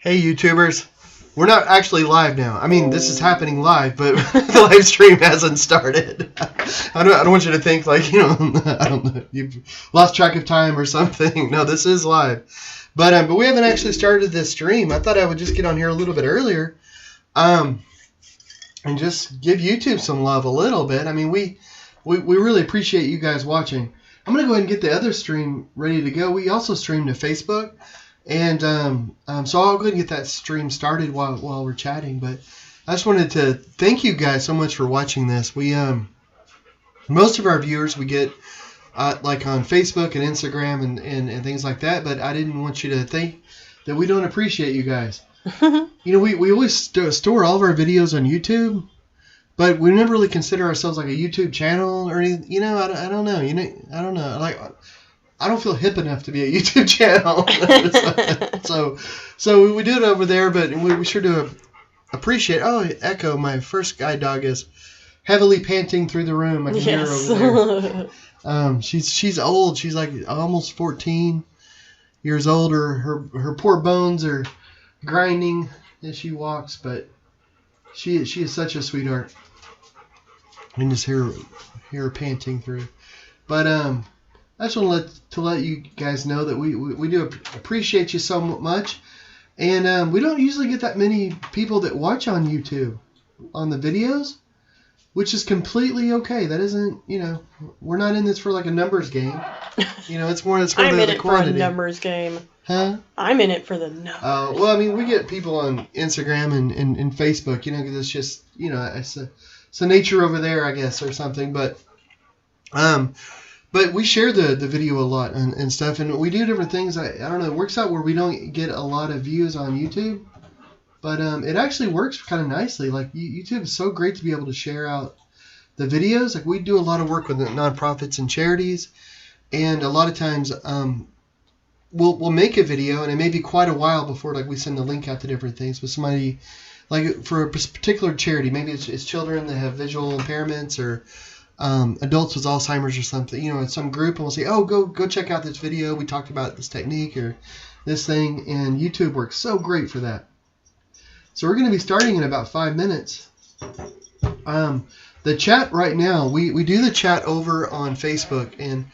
Hey YouTubers, we're not actually live now. I mean, this is happening live, but the live stream hasn't started. I don't want you to think like, I don't know, you've lost track of time or something. No, this is live. But we haven't actually started this stream. I thought I would just get on here a little bit earlier and just give YouTube some love a little bit. I mean, we really appreciate you guys watching. I'm going to go ahead and get the other stream ready to go. We also stream to Facebook. And so I'll go ahead and get that stream started while we're chatting. But I just wanted to thank you guys so much for watching this. We most of our viewers we get like on Facebook and Instagram and things like that. But I didn't want you to think that we don't appreciate you guys. We always store all of our videos on YouTube, but we never really consider ourselves like a YouTube channel or anything. I don't know. I don't know. Like, I don't feel hip enough to be a YouTube channel. so we do it over there, but we sure do appreciate. Oh, Echo, my first guide dog, is heavily panting through the room. I can hear her over there. She's old. She's like almost 14 years old. Her poor bones are grinding as she walks, but she is such a sweetheart. I can just hear her panting through. But I just want to let you guys know that we do appreciate you so much. And we don't usually get that many people that watch on YouTube on the videos, which is completely okay. That isn't, we're not in this for like a numbers game. It's more for I'm the in it quantity. for a numbers game. Huh? I'm in it for the numbers. Well, I mean, we get people on Instagram and Facebook, because it's just, it's the nature over there, I guess, or something. But we share the video a lot and stuff, and we do different things. I don't know. It works out where we don't get a lot of views on YouTube, but it actually works kind of nicely. Like, YouTube is so great to be able to share out the videos. Like, we do a lot of work with nonprofits and charities, and a lot of times we'll make a video, and it may be quite a while before we send the link out to different things. But somebody, like for a particular charity, maybe it's children that have visual impairments or adults with Alzheimer's or something, it's some group, and we'll say, oh, go check out this video. We talked about this technique or this thing, and YouTube works so great for that. So we're going to be starting in about 5 minutes. The chat right now, we do the chat over on Facebook, and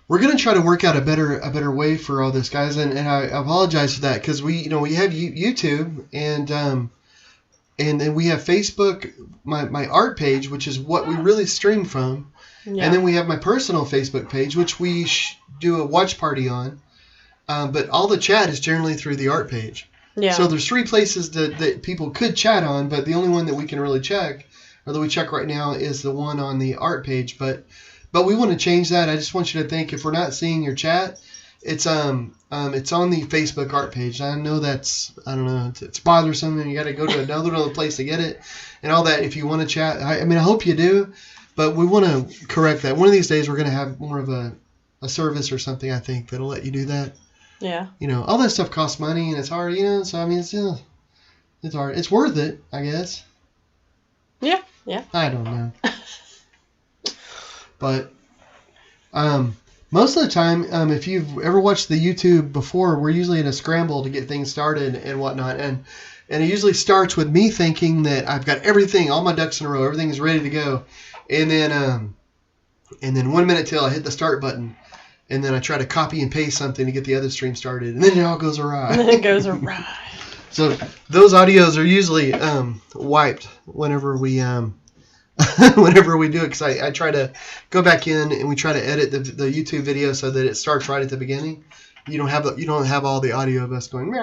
we're going to try to work out a better way for all this, guys, and I apologize for that, because we have YouTube, and then we have Facebook, my art page, which is what we really stream from. Yeah. And then we have my personal Facebook page, which we do a watch party on. But all the chat is generally through the art page. Yeah. So there's 3 places that people could chat on, but the only one that we can really check, or that we check right now, is the one on the art page. But we want to change that. I just want you to think, if we're not seeing your chat, it's on the Facebook art page. I know that's, I don't know, it's bothersome, and you got to go to another place to get it and all that if you want to chat. I hope you do, but we want to correct that. One of these days we're going to have more of a service or something, I think, that'll let you do that. Yeah. All that stuff costs money, and it's hard, so I mean, it's hard. It's worth it, I guess. Yeah. I don't know. But most of the time, if you've ever watched the YouTube before, we're usually in a scramble to get things started and whatnot. And it usually starts with me thinking that I've got everything, all my ducks in a row, everything is ready to go. And then 1 minute till I hit the start button. And then I try to copy and paste something to get the other stream started. And then it all goes awry. It goes awry. So those audios are usually wiped whenever we do it, because I try to go back in and we try to edit the YouTube video so that it starts right at the beginning. You don't have all the audio of us going.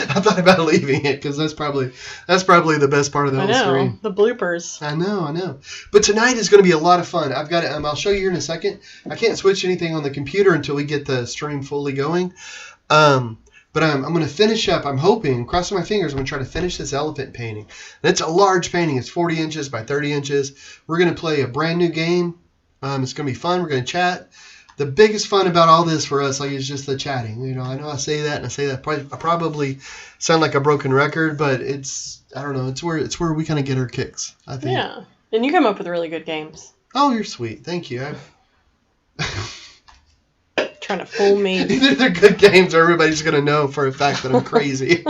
I thought about leaving it, because that's probably the best part of the whole stream. The bloopers. I know. But tonight is going to be a lot of fun. I've got it. I'll show you here in a second. I can't switch anything on the computer until we get the stream fully going. But I'm going to finish up, I'm hoping, crossing my fingers, I'm going to try to finish this elephant painting. And it's a large painting. It's 40 inches by 30 inches. We're going to play a brand new game. It's going to be fun. We're going to chat. The biggest fun about all this for us is just the chatting. I know I say that, and I say that. I probably sound like a broken record, but I don't know. It's where we kind of get our kicks, I think. Yeah. And you come up with really good games. Oh, you're sweet. Thank you. trying to fool me. Either they're good games or everybody's going to know for a fact that I'm crazy.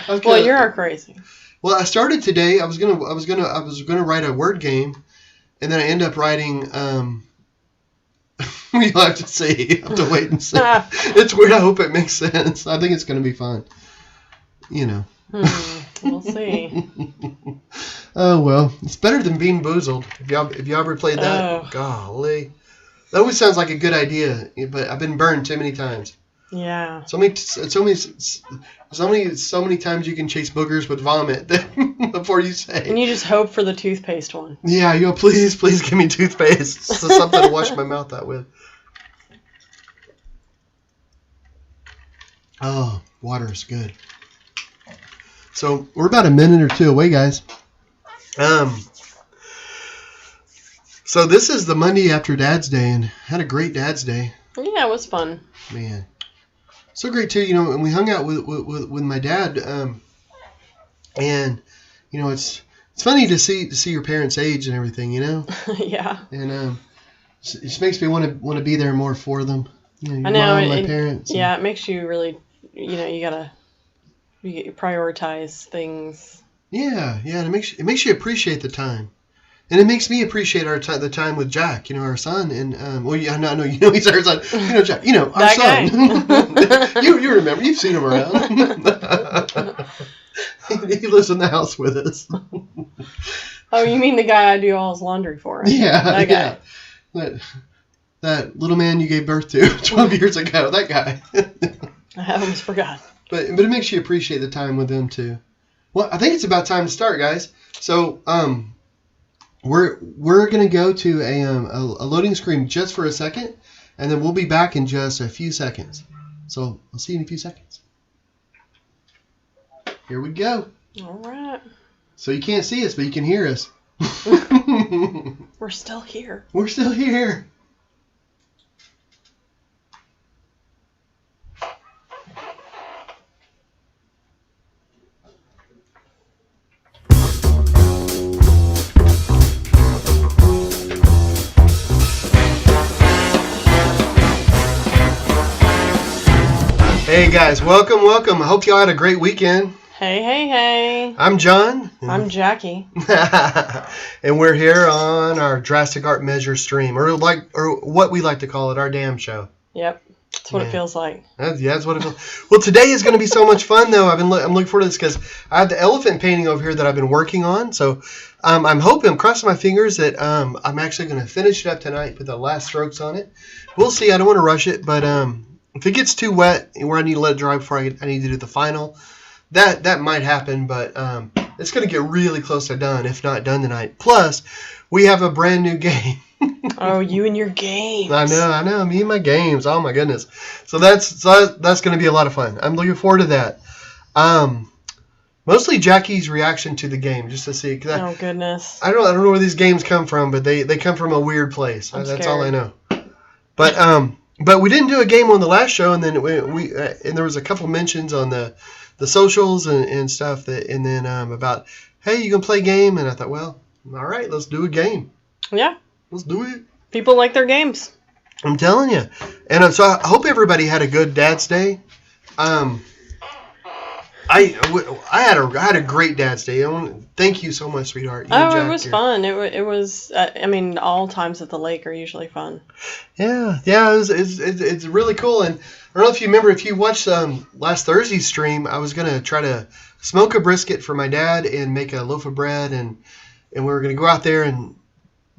Well, you're crazy. Well, I started today. I was gonna write a word game, and then I end up writing. You'll have to see. You have to wait and see. It's weird. I hope it makes sense. I think it's gonna be fun. We'll see. Oh well, it's better than Bean Boozled. If y'all ever played that, golly, that always sounds like a good idea. But I've been burned too many times. Yeah. So many times you can chase boogers with vomit before you say. And you just hope for the toothpaste one. Yeah, please give me toothpaste. So something to wash my mouth out with. Oh, water is good. So we're about a minute or two away, guys. So this is the Monday after Dad's Day, and had a great Dad's Day. Yeah, it was fun. Man. So great too, and we hung out with my dad, and it's funny to see your parents' age and everything, Yeah. And it just makes me want to be there more for them. I know. Mom, my parents. Yeah, it makes you really, you gotta prioritize things. Yeah, it makes you appreciate the time. And it makes me appreciate the time with Jack, our son, and no, he's our son, Jack, our son. you remember, you've seen him around. He lives in the house with us. Oh, you mean the guy I do all his laundry for? Right? Yeah, that guy. Yeah. That little man you gave birth to 12 years ago, that guy. I almost forgot. But it makes you appreciate the time with them too. Well, I think it's about time to start, guys. So, We're going to go to a loading screen just for a second, and then we'll be back in just a few seconds. So I'll see you in a few seconds. Here we go. All right. So you can't see us, but you can hear us. We're still here. We're still here. Hey guys, welcome. I hope y'all had a great weekend. Hey. I'm John. I'm Jackie. And we're here on our Drastic Art Measure stream, or what we like to call it, our damn show. Yep, that's what it feels like. That's what it feels. Well, today is going to be so much fun, though. I'm looking forward to this because I have the elephant painting over here that I've been working on. So I'm crossing my fingers that I'm actually going to finish it up tonight, put the last strokes on it. We'll see. I don't want to rush it, but if it gets too wet where I need to let it dry before I need to do the final, that might happen, but it's going to get really close to done, if not done tonight. Plus, we have a brand new game. Oh, you and your games. I know. Me and my games. Oh, my goodness. So that's going to be a lot of fun. I'm looking forward to that. Mostly Jackie's reaction to the game, just to see. Oh, goodness. I don't know where these games come from, but they come from a weird place. I'm That's scared. all I know. But we didn't do a game on the last show, and then we and there was a couple mentions on the socials and stuff and then about, hey, you can play a game, and I thought, well, all right, let's do a game. Yeah. Let's do it. People like their games. I'm telling you. And so I hope everybody had a good Dad's Day. I had a great Dad's Day. Thank you so much, sweetheart. You and Jack It was here. fun. It was. All times at the lake are usually fun. Yeah. It's really cool. And I don't know if you remember, if you watched last Thursday's stream, I was gonna try to smoke a brisket for my dad and make a loaf of bread, and we were gonna go out there, and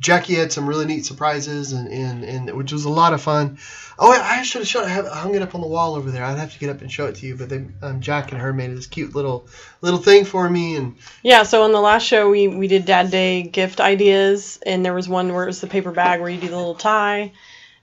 Jackie had some really neat surprises, and which was a lot of fun. Oh, I should have hung it up on the wall over there. I'd have to get up and show it to you, but Jack and her made this cute little thing for me. And yeah, so on the last show we did Dad Day gift ideas, and there was one where it was the paper bag where you do the little tie,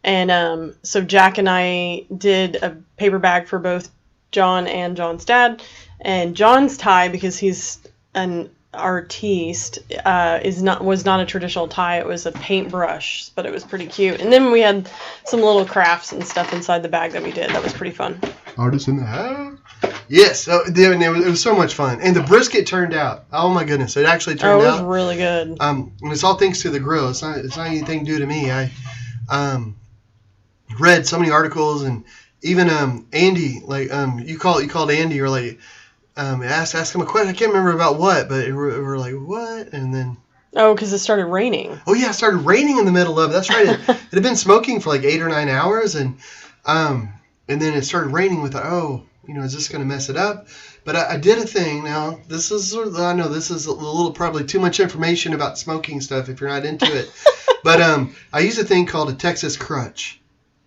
and so Jack and I did a paper bag for both John and John's dad, and John's tie, because he's an artiste, was not a traditional tie. It was a paintbrush, but it was pretty cute. And then we had some little crafts and stuff inside the bag that we did. That was pretty fun. Artists in the house. Yes, it was so much fun, and the brisket turned out. Oh my goodness, it actually turned out. It was really good. And it's all thanks to the grill. It's not anything due to me. read so many articles, and even Andy, like you called Andy, or like asked him a question. I can't remember about what, but we're like, what? And then because it started raining. Oh yeah, it started raining in the middle of it. That's right. It had been smoking for like 8 or 9 hours, and then it started raining. With is this going to mess it up? But I did a thing. Now this is I know this is a little probably too much information about smoking stuff if you're not into it. But I used a thing called a Texas crutch.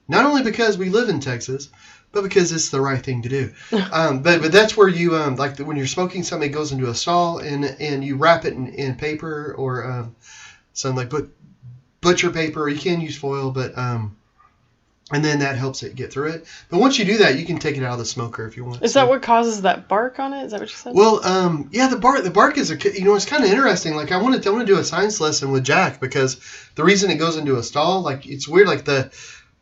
Not only because we live in Texas, but because it's the right thing to do. But that's where you when you're smoking something, it goes into a stall, and you wrap it in paper or some like butcher paper. You can use foil, but and then that helps it get through it. But once you do that, you can take it out of the smoker if you want. Is that what causes that bark on it? Is that what you said? Well, yeah, the bark is it's kind of interesting. Like I want to do a science lesson with Jack, because the reason it goes into a stall, like it's weird, like the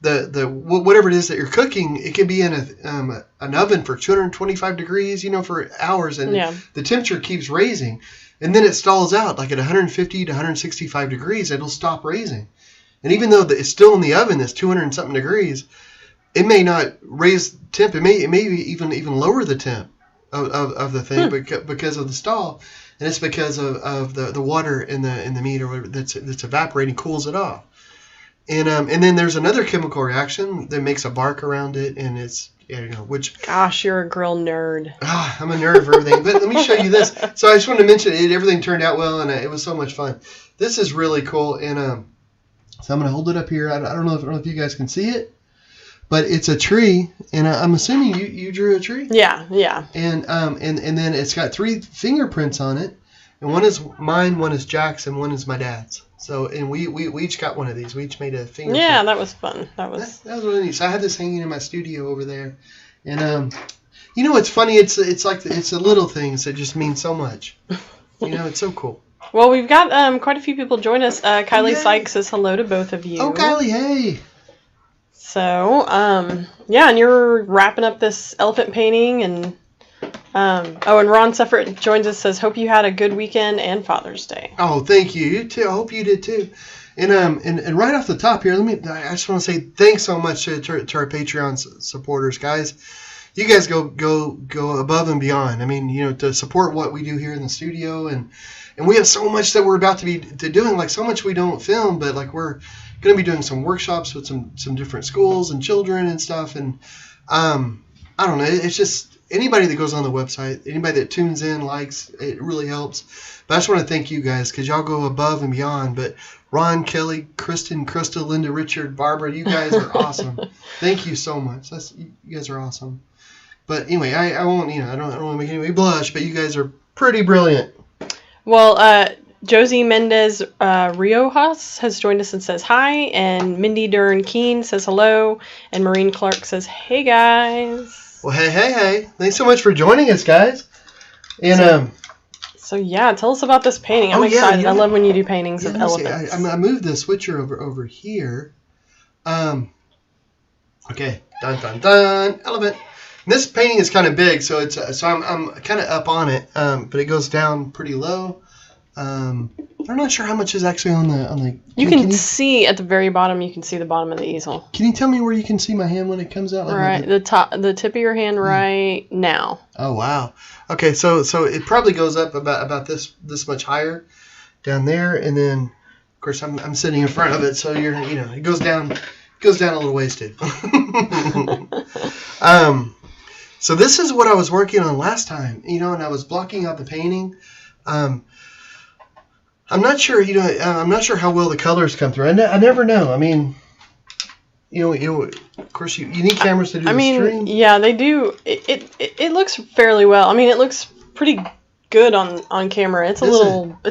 whatever it is that you're cooking, it can be in an oven for 225 degrees, for hours, and the temperature keeps raising, and then it stalls out like at 150 to 165 degrees. It'll stop raising, and even though it's still in the oven, that's 200 and something degrees, it may not raise temp. It may even lower the temp of the thing because of the stall, and it's because of the water in the meat or whatever that's evaporating, cools it off. And then there's another chemical reaction that makes a bark around it, and it's which. Gosh, you're a grill nerd. I'm a nerd for everything. But let me show you this. So I just wanted to mention it. Everything turned out well, and it was so much fun. This is really cool, and so I'm gonna hold it up here. I don't know if you guys can see it, but it's a tree, and I'm assuming you drew a tree. Yeah. And then it's got 3 fingerprints on it, and one is mine, one is Jack's, and one is my dad's. So, and we each got one of these. We each made a fingerprint. Yeah, that was fun. That was really neat. So I have this hanging in my studio over there, and it's funny. It's the little things that just mean so much. It's so cool. Well, we've got quite a few people join us. Kylie Sykes says hello to both of you. Oh, Kylie, hey. So, and you're wrapping up this elephant painting, and and Ron Suffert joins us, says, hope you had a good weekend and Father's Day. Oh, thank you. You too. I hope you did too. And right off the top here, I just want to say thanks so much to our Patreon supporters, guys. You guys go above and beyond. I mean, to support what we do here in the studio, and we have so much that we're about to be doing, like so much we don't film, but like we're going to be doing some workshops with some different schools and children and stuff. And I don't know, it's just anybody that goes on the website, anybody that tunes in, likes, it really helps. But I just want to thank you guys, because y'all go above and beyond. But Ron, Kelly, Kristen, Krista, Linda, Richard, Barbara, you guys are awesome. Thank you so much. You guys are awesome. But anyway, I won't, I don't want to make anybody blush, but you guys are pretty brilliant. Well, Josie Mendez Riojas has joined us and says hi, and Mindy Dern Keene says hello, and Maureen Clark says, hey guys. Well, hey. Thanks so much for joining us, guys. And So yeah, tell us about this painting. I'm excited. Yeah. I love when you do paintings of elephants. I moved the switcher over here. Okay, dun, elephant. And this painting is kind of big, so I'm kind of up on it, but it goes down pretty low. I'm not sure how much is actually on the. You can see at the very bottom. You can see the bottom of the easel. Can you tell me where you can see my hand when it comes out? Right, the tip of your hand right now. Oh wow. Okay, so it probably goes up about this much higher, down there, and then of course I'm sitting in front of it, so it goes down a little ways too. So this is what I was working on last time, and I was blocking out the painting. I'm not sure, I'm not sure how well the colors come through. I never know. I mean, of course, you need cameras to do the stream. Yeah, they do. It looks fairly well. I mean, it looks pretty good on camera. It's a little, I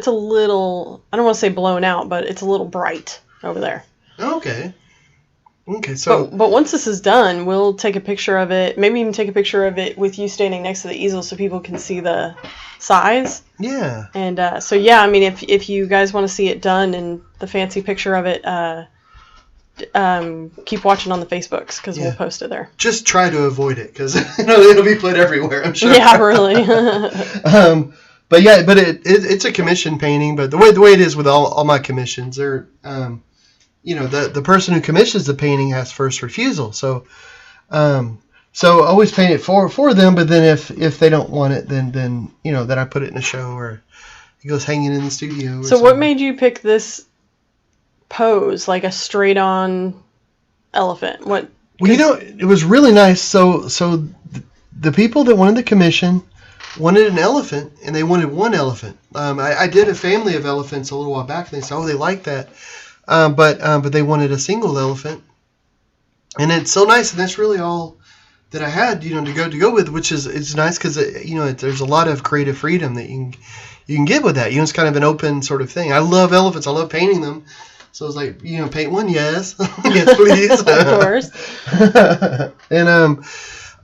don't want to say blown out, but it's a little bright over there. Okay, so. But once this is done, we'll take a picture of it. Maybe even take a picture of it with you standing next to the easel so people can see the size. Yeah. And so yeah, I mean, if you guys want to see it done and the fancy picture of it, keep watching on the Facebooks, because we'll post it there. Just try to avoid it, because it'll be put everywhere, I'm sure. Yeah, really. But it's a commission painting. But the way it is with all my commissions, they're the person who commissions the painting has first refusal. So so I always paint it for them, but then if they don't want it, then then I put it in a show or it goes hanging in the studio. So what made you pick this pose, like a straight on elephant? What? Well, it was really nice. So the people that wanted the commission wanted an elephant, and they wanted one elephant. I did a family of elephants a little while back, and they said, oh, they like that. But they wanted a single elephant, and it's so nice, and that's really all that I had, to go with, which is it's nice because there's a lot of creative freedom that you can get with that. It's kind of an open sort of thing. I love elephants. I love painting them. So I was like, paint one, yes, yes, please, of course. And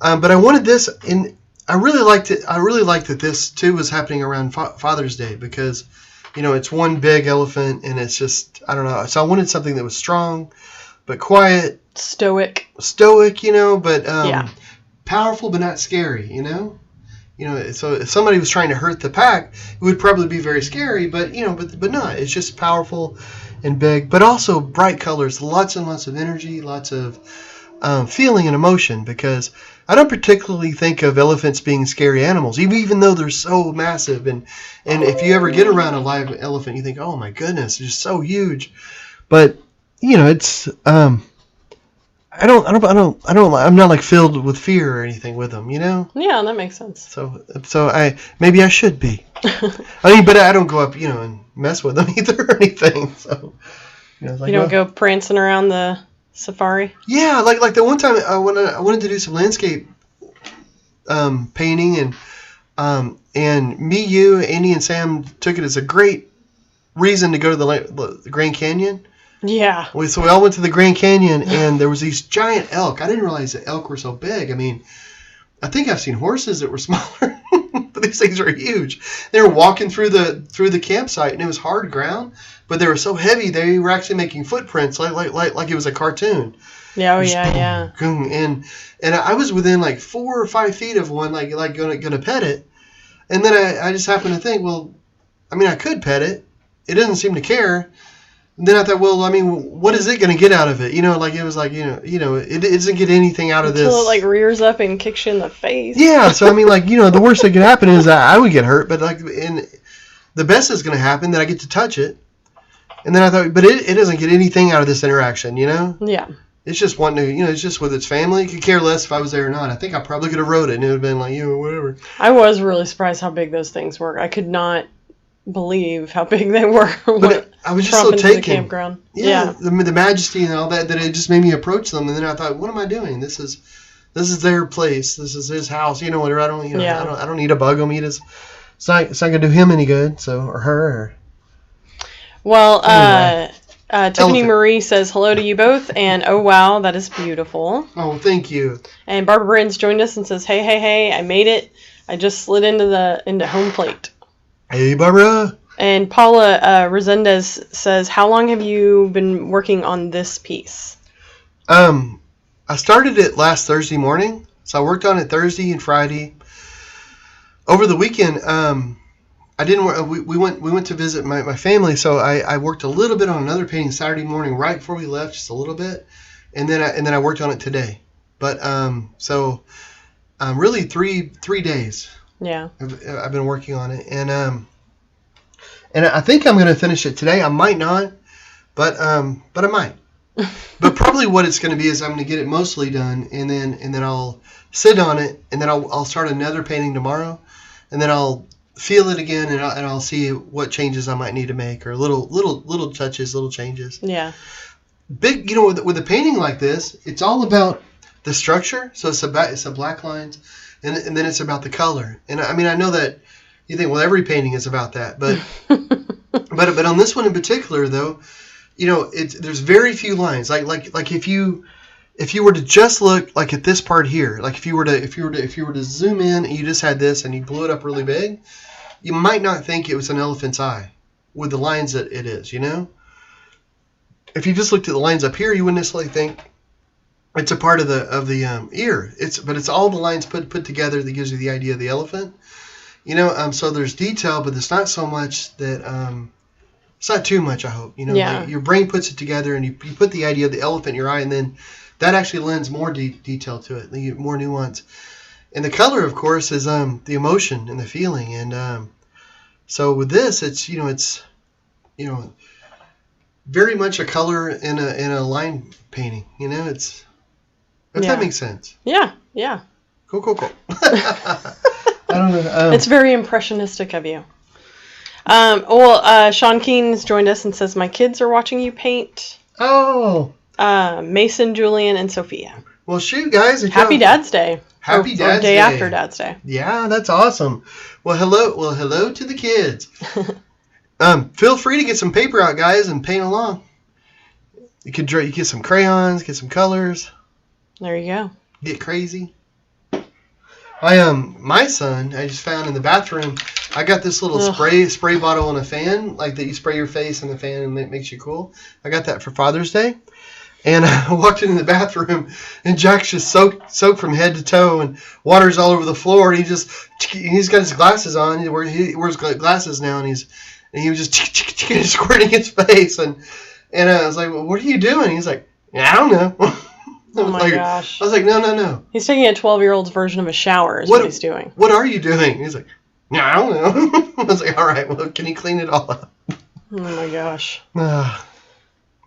but I wanted this, and I really liked it. I really liked that this too was happening around Father's Day because, it's one big elephant, and it's just I don't know. So I wanted something that was strong, but quiet, stoic, but powerful, but not scary. So if somebody was trying to hurt the pack, it would probably be very scary, but but not. It's just powerful and big, but also bright colors, lots and lots of energy, lots of feeling and emotion, because I don't particularly think of elephants being scary animals, even though they're so massive. And if you ever get around a live elephant, you think, oh my goodness, they're just so huge. But it's I'm not like filled with fear or anything with them, Yeah, that makes sense. So maybe I should be. But I don't go up, and mess with them either or anything. So you don't go prancing around the safari. Yeah, like the one time I wanted to do some landscape painting, and me, you, Andy, and Sam took it as a great reason to go to the Grand Canyon. Yeah. So we all went to the Grand Canyon, and there was these giant elk. I didn't realize that elk were so big. I mean, I think I've seen horses that were smaller, but these things are huge. They were walking through the campsite, and it was hard ground, but they were so heavy they were actually making footprints like it was a cartoon. Yeah, yeah. And I was within like 4 or 5 feet of one, like gonna pet it, and then I just happened to think, well, I mean, I could pet it. It doesn't seem to care. And then I thought, well, I mean, what is it going to get out of it? It was like, it doesn't get anything out of this. Until it like rears up and kicks you in the face. Yeah, so I mean, the worst that could happen is I would get hurt, but the best is going to happen that I get to touch it. And then I thought, but it doesn't get anything out of this interaction, Yeah. It's just wanting to, it's just with its family. It could care less if I was there or not. I think I probably could have rode it, and it would have been like, whatever. I was really surprised how big those things were. I could not believe how big they were. But I was just so taken. The campground. Yeah. The majesty and all that it just made me approach them, and then I thought, what am I doing? This is their place. This is his house. Whatever. I don't need to bug him. It's not gonna do him any good. So or her. Well, anyway. Tiffany Marie says hello to you both, and oh wow, that is beautiful. Oh, thank you. And Barbara Brands joined us and says, hey, I made it. I just slid into home plate. Hey, Barbara. And Paula Resendez says, how long have you been working on this piece? I started it last Thursday morning, so I worked on it Thursday and Friday. Over the weekend, I didn't work. We went to visit my family, so I worked a little bit on another painting Saturday morning right before we left, just a little bit, and then I worked on it today. But really 3 days. Yeah. I've been working on it, and I think I'm going to finish it today. I might not, but I might. But probably what it's going to be is I'm going to get it mostly done, and then I'll sit on it, and then I'll start another painting tomorrow, and then I'll feel it again, and I'll see what changes I might need to make, or little touches, little changes. Yeah. Big, with a painting like this, it's all about the structure. So it's a black lines, and then it's about the color. And I mean, I know that you think, well, every painting is about that, but but on this one in particular, though, there's very few lines. Like if you were to just look like at this part here, like if you were to zoom in and you just had this and you blew it up really big, you might not think it was an elephant's eye with the lines that it is. If you just looked at the lines up here, you wouldn't necessarily think it's a part of the ear. But it's all the lines put together that gives you the idea of the elephant. So there's detail, but it's not so much that It's not too much, I hope. Yeah. Like your brain puts it together, and you put the idea of the elephant in your eye, and then that actually lends more detail to it, more nuance. And the color, of course, is the emotion and the feeling. And so with this, it's very much a color in a line painting. If that makes sense. Yeah. Yeah. Cool. I don't know. It's very impressionistic of you. Sean Keen's joined us and says, my kids are watching you paint. Oh. Mason, Julian, and Sophia. Well, shoot, guys. Happy Dad's Day. Happy Dad's Day. Day. After Dad's Day. Yeah, that's awesome. Well, hello to the kids. Feel free to get some paper out, guys, and paint along. You get some crayons, get some colors. There you go. Get crazy. My son, I just found in the bathroom, I got this little spray bottle and a fan, like that you spray your face in the fan and it makes you cool. I got that for Father's Day. And I walked into the bathroom, and Jack's just soaked from head to toe, and water's all over the floor. And he's got his glasses on. He wears glasses now, and he was just squirting his face. And I was like, well, "What are you doing?" He's like, "I don't know." Oh my gosh! I was like, "No." He's taking a 12-year-old's version of a shower. Is what he's doing. What are you doing? He's like, "No, I don't know." I was like, "All right, well, can you clean it all up?" Oh my gosh.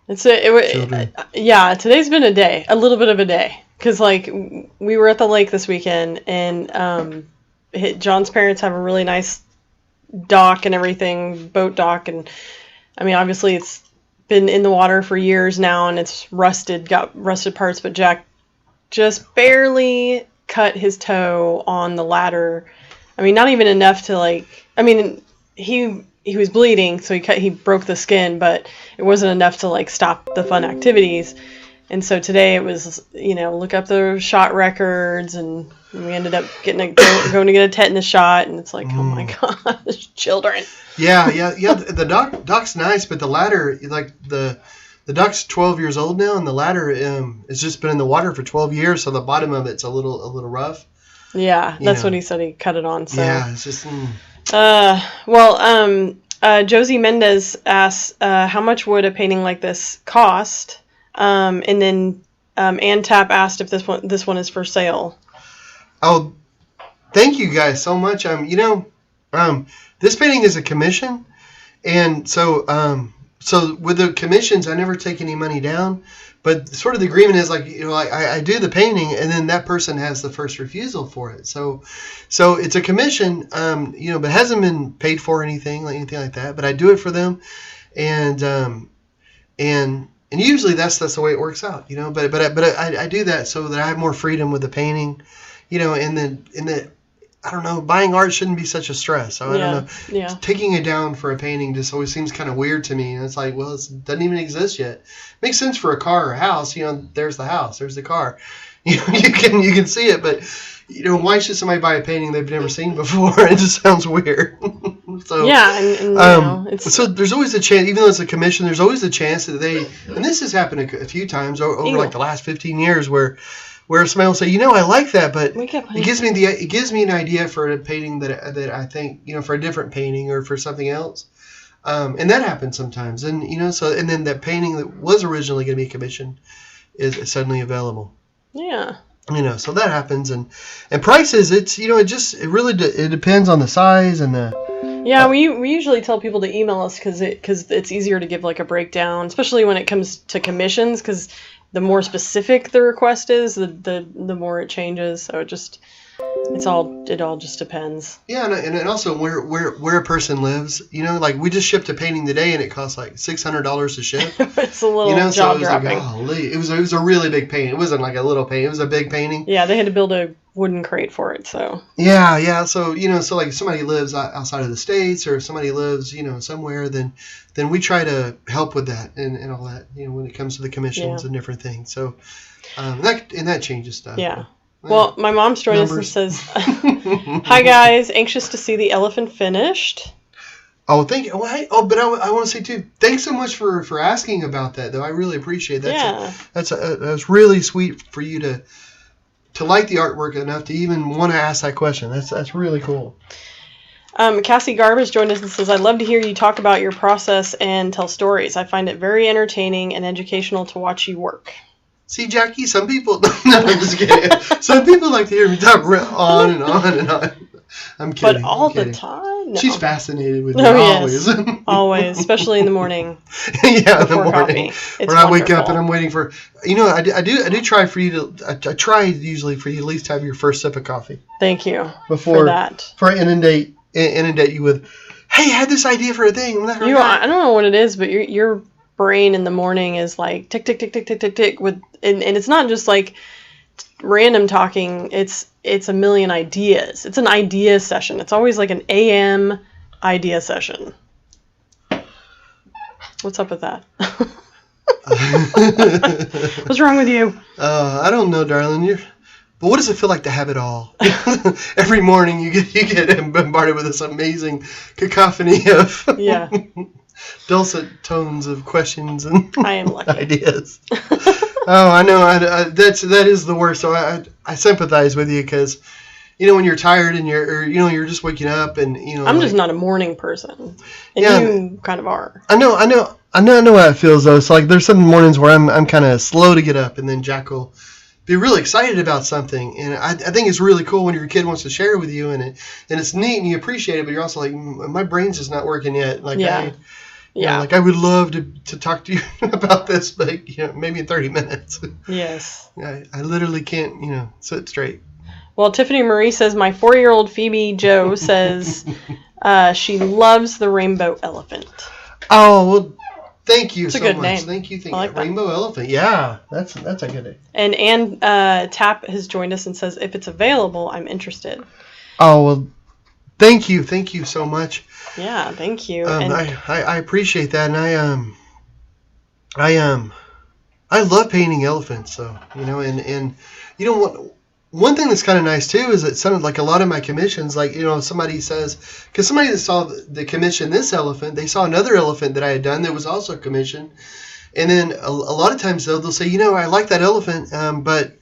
Children. Today's been a little bit of a day. Because, like, we were at the lake this weekend, and John's parents have a really nice dock and everything, boat dock, and, I mean, obviously it's been in the water for years now, and it's got rusted parts, but Jack just barely cut his toe on the ladder. I mean, not even enough to, he was bleeding, so he broke the skin, but it wasn't enough to stop the fun activities. And so today it was, look up the shot records, and we ended up going to get a tetanus shot, and it's like, oh my gosh, children. Yeah. The dock's nice, but the ladder, the dock's 12 years old now, and the ladder has just been in the water for 12 years, so the bottom of it's a little rough. Yeah, that's what he said. He cut it on. So. Yeah, it's just. Josie Mendez asks, how much would a painting like this cost? And then Ann Tapp asked if this one is for sale. Oh, thank you guys so much. This painting is a commission, and so with the commissions, I never take any money down. But sort of the agreement is I do the painting, and then that person has the first refusal for it. So it's a commission, but it hasn't been paid for anything like that. But I do it for them, and usually that's the way it works out, But I do that so that I have more freedom with the painting, and then I don't know, buying art shouldn't be such a stress. So I don't know. Yeah. Taking it down for a painting just always seems kind of weird to me. And it's like, well, it doesn't even exist yet. Makes sense for a car or a house. There's the house, there's the car. You can see it, but why should somebody buy a painting they've never seen before? It just sounds weird. So it's there's always a chance, even though it's a commission, there's always a chance that and this has happened a few times over the last 15 years where somebody will say, I like that, but it gives me an idea for a painting that I think, for a different painting or for something else. And that happens sometimes. And, and then that painting that was originally going to be commissioned is suddenly available. Yeah. So that happens. And prices, it depends on the size and the. Yeah, we usually tell people to email us because it's easier to give a breakdown, especially when it comes to commissions, because the more specific the request is, the more it changes. So it all just depends. Yeah, and also where a person lives. We just shipped a painting today, and it cost $600 to ship. It's a little job dropping. It was a really big painting. It wasn't like a little painting. It was a big painting. Yeah, they had to build a wooden crate for it. So. Yeah. So if somebody lives outside of the States, or if somebody lives somewhere, then we try to help with that and all that. When it comes to the commissions and different things. So that changes stuff. Yeah. Well, my mom's joined us and says, "Hi guys, anxious to see the elephant finished." Oh, thank you. But I want to say too, thanks so much for asking about that, though. I really appreciate that. Yeah. That's really sweet for you to like the artwork enough to even want to ask that question. That's really cool. Cassie Garb has joined us and says, I'd love to hear you talk about your process and tell stories. I find it very entertaining and educational to watch you work. See, Jackie, some people... No, I'm just kidding. Some people like to hear me talk on and on and on. I'm kidding. But all the time? No. She's fascinated with me always. Yes. Always, especially in the morning. Yeah, in the morning. It's when I wake up and I'm waiting for... I do try for you to... I try usually for you to at least have your first sip of coffee. Thank you for that. Before I inundate you with, hey, I had this idea for a thing. I don't know what it is, but your brain in the morning is like tick, tick, tick, tick, tick, tick, tick. And it's not just like random talking. It's a million ideas. It's an idea session. It's always like an AM idea session. What's up with that? What's wrong with you? I don't know, darling. But what does it feel like to have it all? Every morning you get bombarded with this amazing cacophony of dulcet tones of questions and I am lucky. ideas. Oh, I know. That is the worst. So I sympathize with you because, when you're tired and you're just waking up and I'm just not a morning person, and you kind of are. I know how it feels though. So like there's some mornings where I'm kind of slow to get up, and then Jack will be really excited about something, and I think it's really cool when your kid wants to share it with you, and it's neat and you appreciate it, but you're also like, my brain's just not working yet. Like like I would love to talk to you about this, but maybe in 30 minutes. Yes. I literally can't sit straight. Well, Tiffany Marie says my 4-year-old Phoebe Jo says she loves the rainbow elephant. Oh well. Thank you so much. It's a good name. Thank you. I like that. Rainbow Elephant. Yeah, that's a good name. And Ann Tapp has joined us and says, if it's available, I'm interested. Oh, well, thank you. Thank you so much. Yeah, thank you. I appreciate that. And I love painting elephants. So, and one thing that's kind of nice too is that some like a lot of my commissions, like somebody says, because somebody that saw the commission this elephant, they saw another elephant that I had done that was also commissioned, and then a lot of times they'll say, I like that elephant, but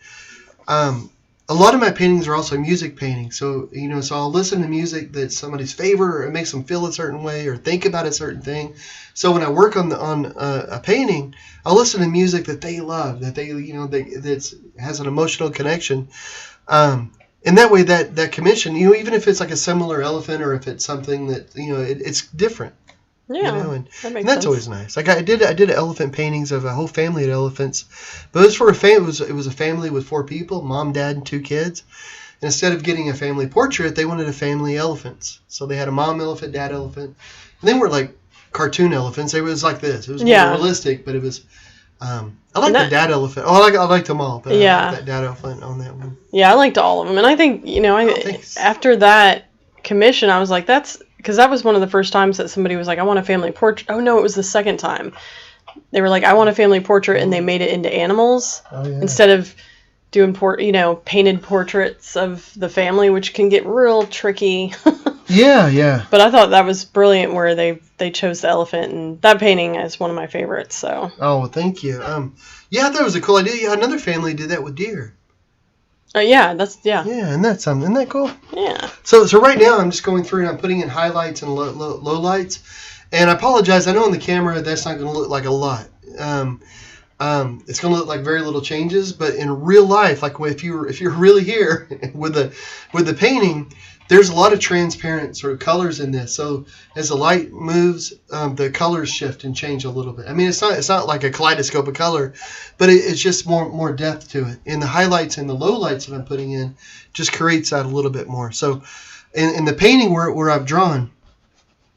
a lot of my paintings are also music paintings. So so I'll listen to music that's somebody's favorite, or it makes them feel a certain way, or think about a certain thing. So when I work on a painting, I'll listen to music that they love, that that has an emotional connection. And that way that commission, even if it's like a similar elephant, or if it's something that it's different. Yeah, and that makes and that's sense. always nice. Like I did elephant paintings of a whole family of elephants, but it was for a family. It was a family with 4 people, mom, dad, and 2 kids. And instead of getting a family portrait, they wanted a family elephants. So they had a mom elephant, dad elephant, and they were like cartoon elephants. It was like this. It was more realistic, but it was. I like the dad elephant. Oh, I liked them all, but I like that dad elephant on that one. Yeah, I liked all of them, and I think after that commission, I was like, that's. Because that was one of the first times that somebody was like, I want a family portrait. Oh, no, it was the second time. They were like, I want a family portrait, and they made it into animals instead of doing painted portraits of the family, which can get real tricky. Yeah. But I thought that was brilliant where they chose the elephant, and that painting is one of my favorites. So. Oh, well, thank you. I thought it was a cool idea. Yeah, another family did that with deer. Yeah, and that's something. Isn't that cool? Yeah. So right now I'm just going through and I'm putting in highlights and low lights, and I apologize. I know on the camera that's not going to look like a lot. It's going to look like very little changes, but in real life, like if you're really here with the painting, there's a lot of transparent sort of colors in this. So as the light moves, the colors shift and change a little bit. I mean, it's not like a kaleidoscope of color, but it's just more depth to it. And the highlights and the low lights that I'm putting in just creates that a little bit more. So in the painting where I've drawn,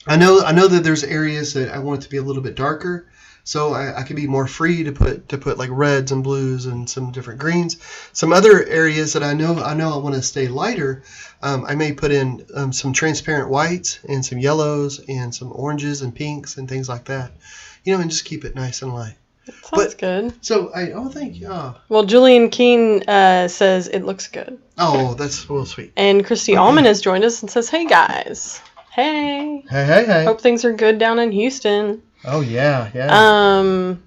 I know that there's areas that I want it to be a little bit darker. So I could be more free to put like reds and blues and some different greens. Some other areas that I know I want to stay lighter, I may put in some transparent whites and some yellows and some oranges and pinks and things like that. And just keep it nice and light. Sounds good. So thank you. Oh. Well, Julian Keene says it looks good. Oh, that's real sweet. And Christy Allman has joined us and says, "Hey guys, hey. Hope things are good down in Houston." Oh yeah. And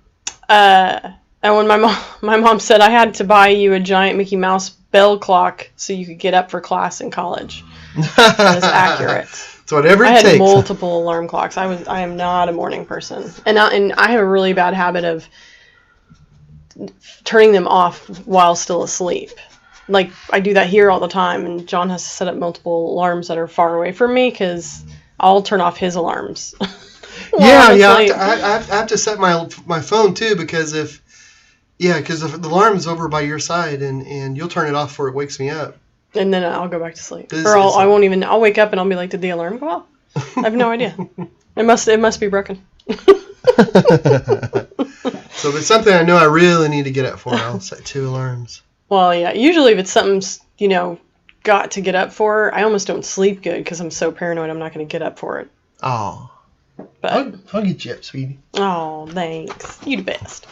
when my mom said I had to buy you a giant Mickey Mouse bell clock so you could get up for class in college. That is accurate. It's whatever it I had takes. multiple alarm clocks. I am not a morning person, and I have a really bad habit of turning them off while still asleep. Like, I do that here all the time, and John has to set up multiple alarms that are far away from me because I'll turn off his alarms. I have to set my phone too, because if the alarm is over by your side and you'll turn it off before it wakes me up. And then I'll go back to sleep. I'll wake up and I'll be like, did the alarm go off? I have no idea. It must be broken. So if it's something I know I really need to get up for, I'll set 2 alarms. Well, yeah. Usually if it's something, got to get up for, I almost don't sleep good because I'm so paranoid I'm not going to get up for it. Oh. But I'll get you up, sweetie. Oh, thanks. You the best.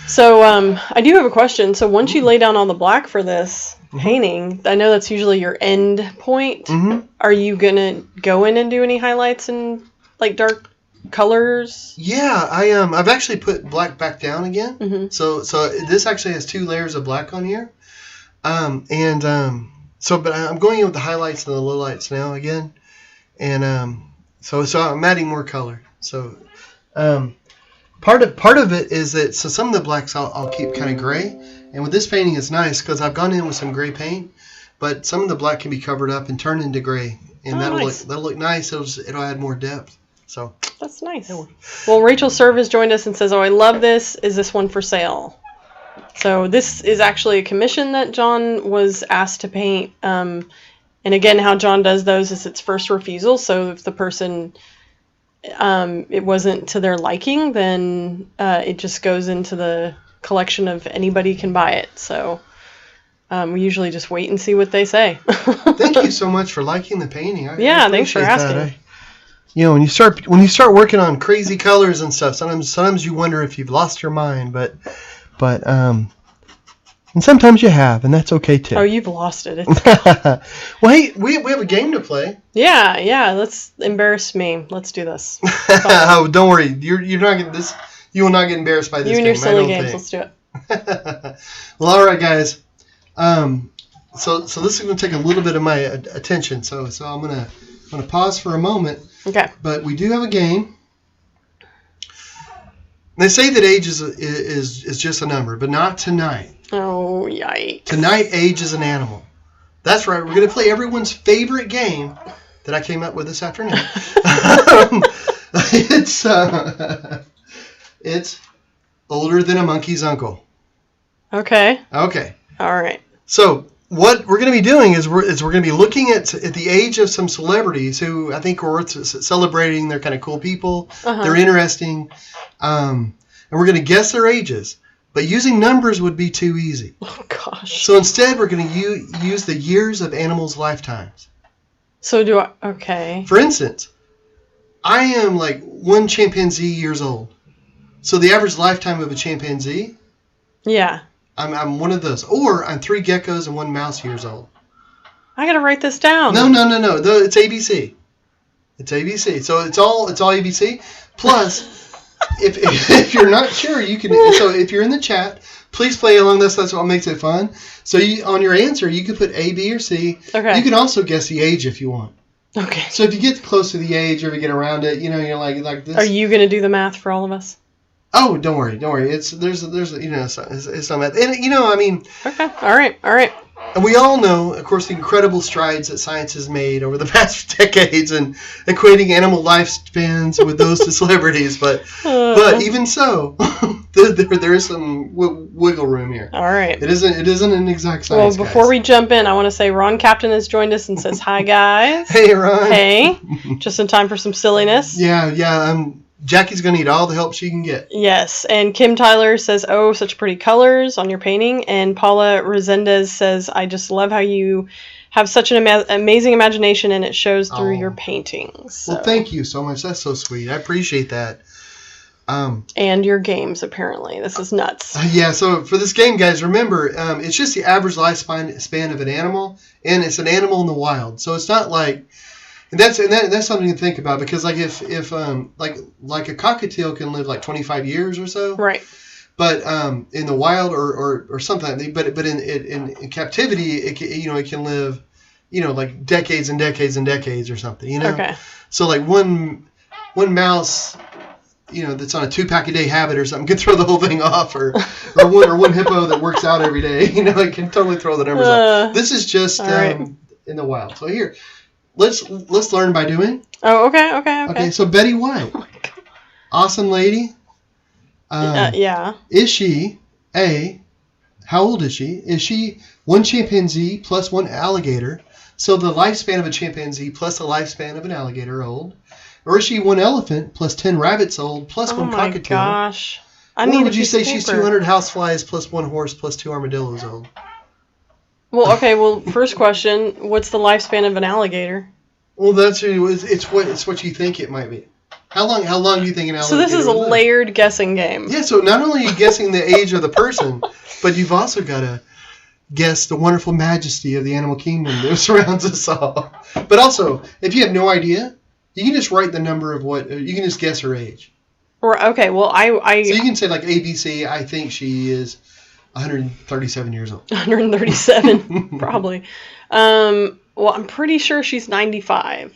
So I do have a question. So once you lay down all the black for this painting, I know that's usually your end point. Mm-hmm. Are you going to go in and do any highlights and like dark colors? Yeah, I've actually put black back down again. Mm-hmm. So this actually has 2 layers of black on here. But I'm going in with the highlights and the lowlights now again. And so I'm adding more color. So part of it is that some of the blacks I'll keep kind of gray. And with this painting, it's nice because I've gone in with some gray paint, but some of the black can be covered up and turned into gray, and that'll look nice. It'll add more depth. So that's nice. Well, Rachel Serve has joined us and says, "Oh, I love this. Is this one for sale?" So this is actually a commission that John was asked to paint. And again, how John does those is it's first refusal. So if the person it wasn't to their liking, then it just goes into the collection of anybody can buy it. So we usually just wait and see what they say. Thank you so much for liking the painting. Thanks for asking. When you start working on crazy colors and stuff, sometimes you wonder if you've lost your mind, but and sometimes you have, and that's okay too. Oh, you've lost it. Well, hey, we have a game to play. Yeah. Let's embarrass me. Let's do this. Oh, don't worry. You're not getting this. You will not get embarrassed by this game. You and your silly games. Let's do it. Well, all right, guys. So this is going to take a little bit of my attention. So I'm gonna pause for a moment. Okay. But we do have a game. They say that age is just a number, but not tonight. Oh, yikes. Tonight, age is an animal. That's right. We're going to play everyone's favorite game that I came up with this afternoon. It's older than a monkey's uncle. Okay. All right. So what we're going to be doing is we're going to be looking at the age of some celebrities who I think are worth celebrating. They're kind of cool people. They're interesting. And we're going to guess their ages. But using numbers would be too easy. Oh, gosh. So instead, we're going to use the years of animals' lifetimes. So okay. For instance, I am like 1 chimpanzee years old. So the average lifetime of a chimpanzee? Yeah. I'm one of those. Or I'm 3 geckos and 1 mouse years old. I got to write this down. No. It's ABC. It's ABC. So it's all ABC. Plus... If you're not sure, you can. So if you're in the chat, please play along this. That's what makes it fun. So on your answer, you can put A, B, or C. Okay. You can also guess the age if you want. Okay. So if you get close to the age or if you get around it, you're like this. Are you gonna do the math for all of us? Oh, don't worry. There's it's not math. And Okay. All right. And we all know, of course, the incredible strides that science has made over the past decades in equating animal lifespans with those to celebrities. But even so, there is some wiggle room here. All right. It isn't an exact science. Well, before we jump in, I want to say Ron Captain has joined us and says, "Hi, guys." Hey, Ron. Hey. Just in time for some silliness. Yeah. Jackie's going to need all the help she can get. Yes. And Kim Tyler says, "Oh, such pretty colors on your painting." And Paula Resendez says, "I just love how you have such an amazing imagination and it shows through your paintings." So. Well, thank you so much. That's so sweet. I appreciate that. And your games, apparently. This is nuts. Yeah, so for this game, guys, remember, it's just the average lifespan of an animal, and it's an animal in the wild. So it's not like... And that's something to think about, because like if like a cockatiel can live like 25 years or so, right? But in the wild or something, but in captivity it can live like decades and decades and decades or something, Okay. So like one mouse, that's on a 2-pack-a-day habit or something, could throw the whole thing off, or one hippo that works out every day, it can totally throw the numbers off. This is just right. in the wild. So here, let's learn by doing. Oh, okay. Okay, so Betty White, Oh my God. awesome lady. Yeah. Is she how old is she? Is she one chimpanzee plus one alligator? So the lifespan of a chimpanzee plus the lifespan of an alligator old. Or is she one elephant plus 10 rabbits old plus one cockatiel? Oh my gosh. Or would you say she's 200 houseflies plus one horse plus 2 armadillos old? Well, first question, what's the lifespan of an alligator? Well, it's what you think it might be. How long do you think an alligator So this is a would live? layered guessing game. Yeah, so not only are you guessing the age of the person, but you've also got to guess the wonderful majesty of the animal kingdom that surrounds us all. But also, if you have no idea, you can just write the number of you can just guess her age. Or okay, well I So you can say like ABC, I think she is 137 years old. 137 probably. Well, I'm pretty sure she's 95.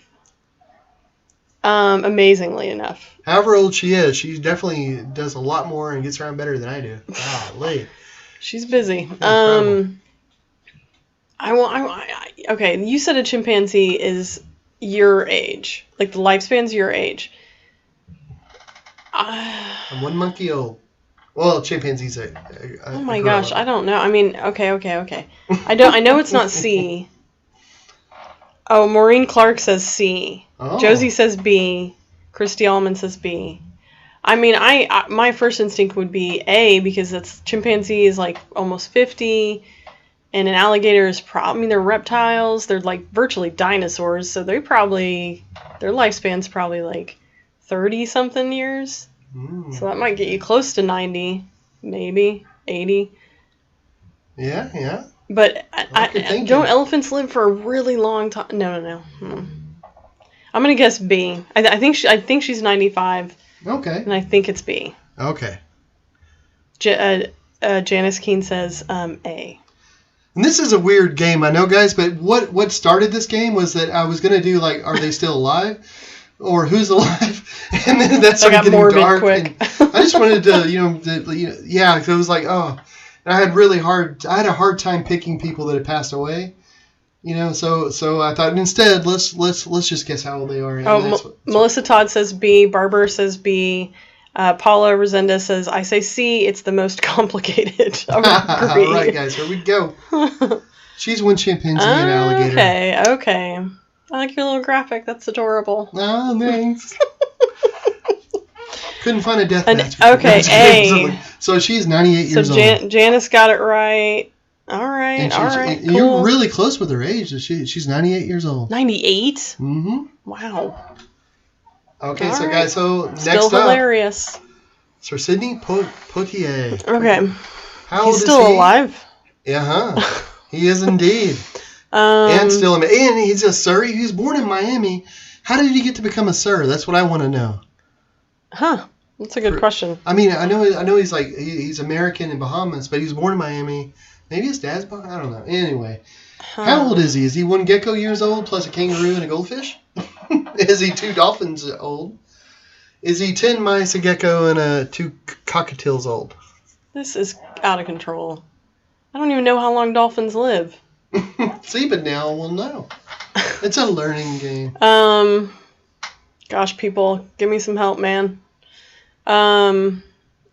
Amazingly enough. However old she is, she definitely does a lot more and gets around better than I do. Golly. She's busy. Okay, you said a chimpanzee is your age. Like the lifespan's your age. I'm one monkey old. Well, chimpanzees. Oh my gosh, I don't know. I mean, okay. I know it's not C. Oh, Maureen Clark says C. Oh. Josie says B. Christy Allman says B. I mean, my first instinct would be A because chimpanzee is like almost 50, and an alligator is they're reptiles. They're like virtually dinosaurs, so their lifespan's probably like 30-something years. So that might get you close to 90, maybe 80. Yeah. But don't elephants live for a really long time? No. I'm gonna guess B. I think she's 95. Okay. And I think it's B. Okay. Janice Keene says A. And this is a weird game, I know, guys, but what started this game was that I was gonna do like, are they still alive, or who's alive, and then that started getting dark. Quick. And I just wanted to, yeah, because it was like, oh, and I had a hard time picking people that had passed away. So I thought instead let's just guess how old they are. Melissa Todd says B. Barbara says B. Paula Resendez says, I say C. It's the most complicated. All right, guys, here we go. She's one chimpanzee and alligator. Okay. I like your little graphic. That's adorable. Oh, thanks. Couldn't find a death match. Okay, A. So she's 98 years old. So Janice got it right. All right. Cool. You're really close with her age. She's 98 years old. 98? Mm-hmm. Wow. Okay, so guys, next Still up. hilarious. Sir Sidney Poitier. Okay. How old is he? He's still alive? Uh-huh. He is indeed. And he's a sir. He was born in Miami. How did he get to become a sir? That's what I want to know. Huh. That's a good question. I mean, I know he's like he's American in Bahamas, but he was born in Miami. Maybe his dad's Bahamas. I don't know. Anyway, how old is he? Is he 1 gecko years old plus a kangaroo and a goldfish? Is he 2 dolphins old? Is he 10 mice, a gecko, and 2 cockatiels old? This is out of control. I don't even know how long dolphins live. See, but now we'll know. It's a learning game. Gosh, people, give me some help, man. I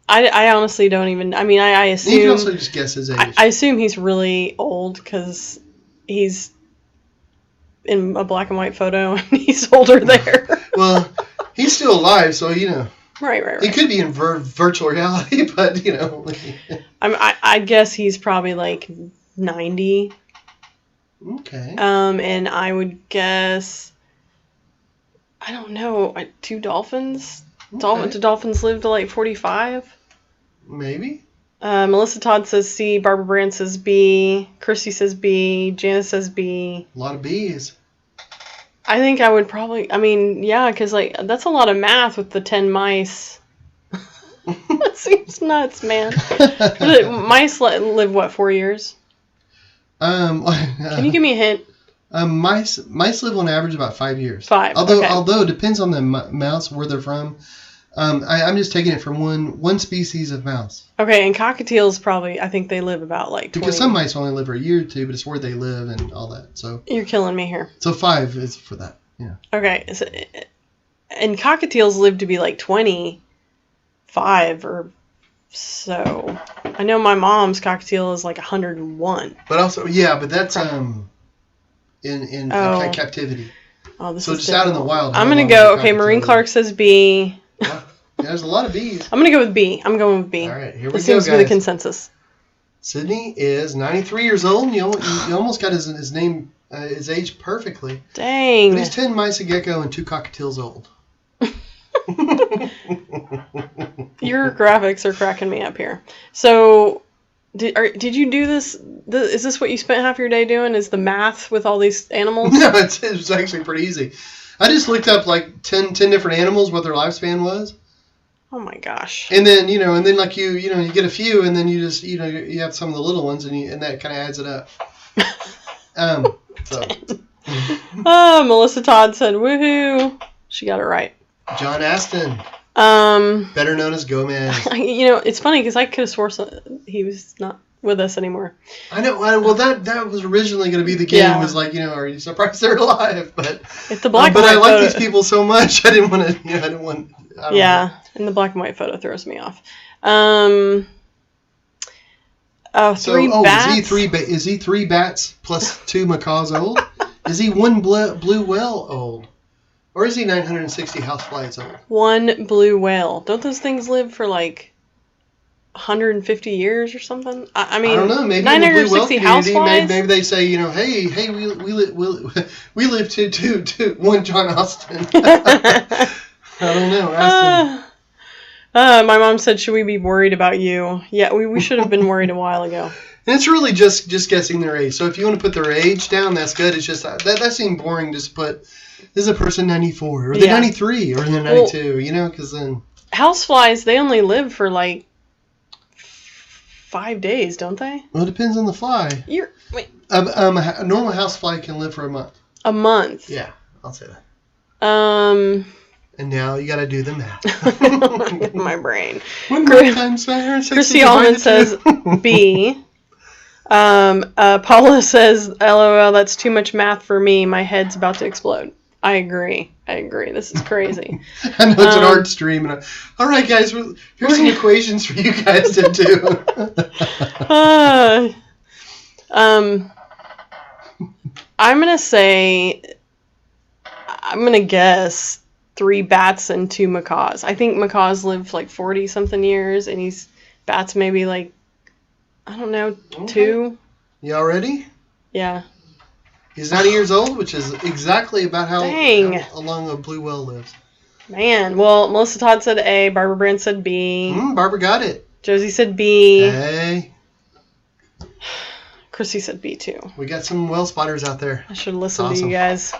honestly don't even. I mean, I assume. You can also just guess his age. I assume he's really old because he's in a black and white photo and he's older there. Well, he's still alive, so Right. He could be in virtual reality, but I guess he's probably like 90. Okay. And I would guess, I don't know, 2 dolphins? Okay. Do dolphins live to like 45? Maybe. Melissa Todd says C. Barbara Brand says B. Christy says B. Janice says B. A lot of B's. I think I would probably, yeah, because like that's a lot of math with the 10 mice. That seems nuts, man. Mice live, what, 4 years? Can you give me a hint? Mice live on average about 5 years. 5. Although it depends on the mouse where they're from. I'm just taking it from one species of mouse. Okay, and cockatiels probably, I think they live about like 20. Because some mice only live for a year or two, but it's where they live and all that. So You're killing me here. So 5 is for that. Yeah. Okay, so, and cockatiels live to be like 25 or so. I know my mom's cockatiel is like 101. But also, yeah, but that's in captivity. Oh, this so is just difficult. out in the wild. I'm gonna go. Okay, Maureen Clark says B. Yeah, there's a lot of bees. I'm gonna go with B. I'm going with B. All right, here we go, This seems to be the consensus. Sydney is 93 years old. You almost got his name, his age perfectly. Dang. But he's 10 mice, a gecko, and 2 cockatiels old. Your graphics are cracking me up here. So, did you do this? Is this what you spent half your day doing? Is the math with all these animals? No, it's actually pretty easy. I just looked up like 10 different animals, what their lifespan was. Oh my gosh. And then, like you get a few, and then you just, you have some of the little ones, and that kind of adds it up. Melissa Todd said, woohoo. She got it right. John Aston. Better known as Gomez. It's funny because I could have swore he was not with us anymore. I know. Well, that was originally going to be the game. Yeah. It was like, are you surprised they're alive? But it's the black and white I like these people so much. I didn't want to. I don't know. And the black and white photo throws me off. 3 bats. Is he 3 bats plus 2 macaws old? Is he 1 blue whale old? Or is he 960 houseflies old? 1 blue whale. Don't those things live for like 150 years or something? I mean, I don't know. Maybe 960 houseflies. Maybe they say, hey, we live to 1 John Austin. I don't know. My mom said, "Should we be worried about you?" Yeah, we should have been worried a while ago. And it's really just guessing their age. So if you want to put their age down, that's good. It's just that seemed boring. Just put. Is a person 94 or they're 93 or they're 92, because then... Houseflies, they only live for like 5 days, don't they? Well, it depends on the fly. Wait. A normal housefly can live for a month. A month? Yeah, I'll say that. And now you got to do the math. My brain. Chrissy Allman says B. Paula says, LOL, that's too much math for me. My head's about to explode. I agree. This is crazy. I know it's an art stream. All right, guys, here's some equations for you guys to do. I'm going to guess 3 bats and 2 macaws. I think macaws live like 40-something years, and bats maybe like, I don't know, 2. Y'all ready? Yeah. He's 90 years old, which is exactly about how long a blue whale lives. Man. Well, Melissa Todd said A. Barbara Brand said B. Barbara got it. Josie said B. A. Chrissy said B too. We got some whale spotters out there. I should listen to you guys.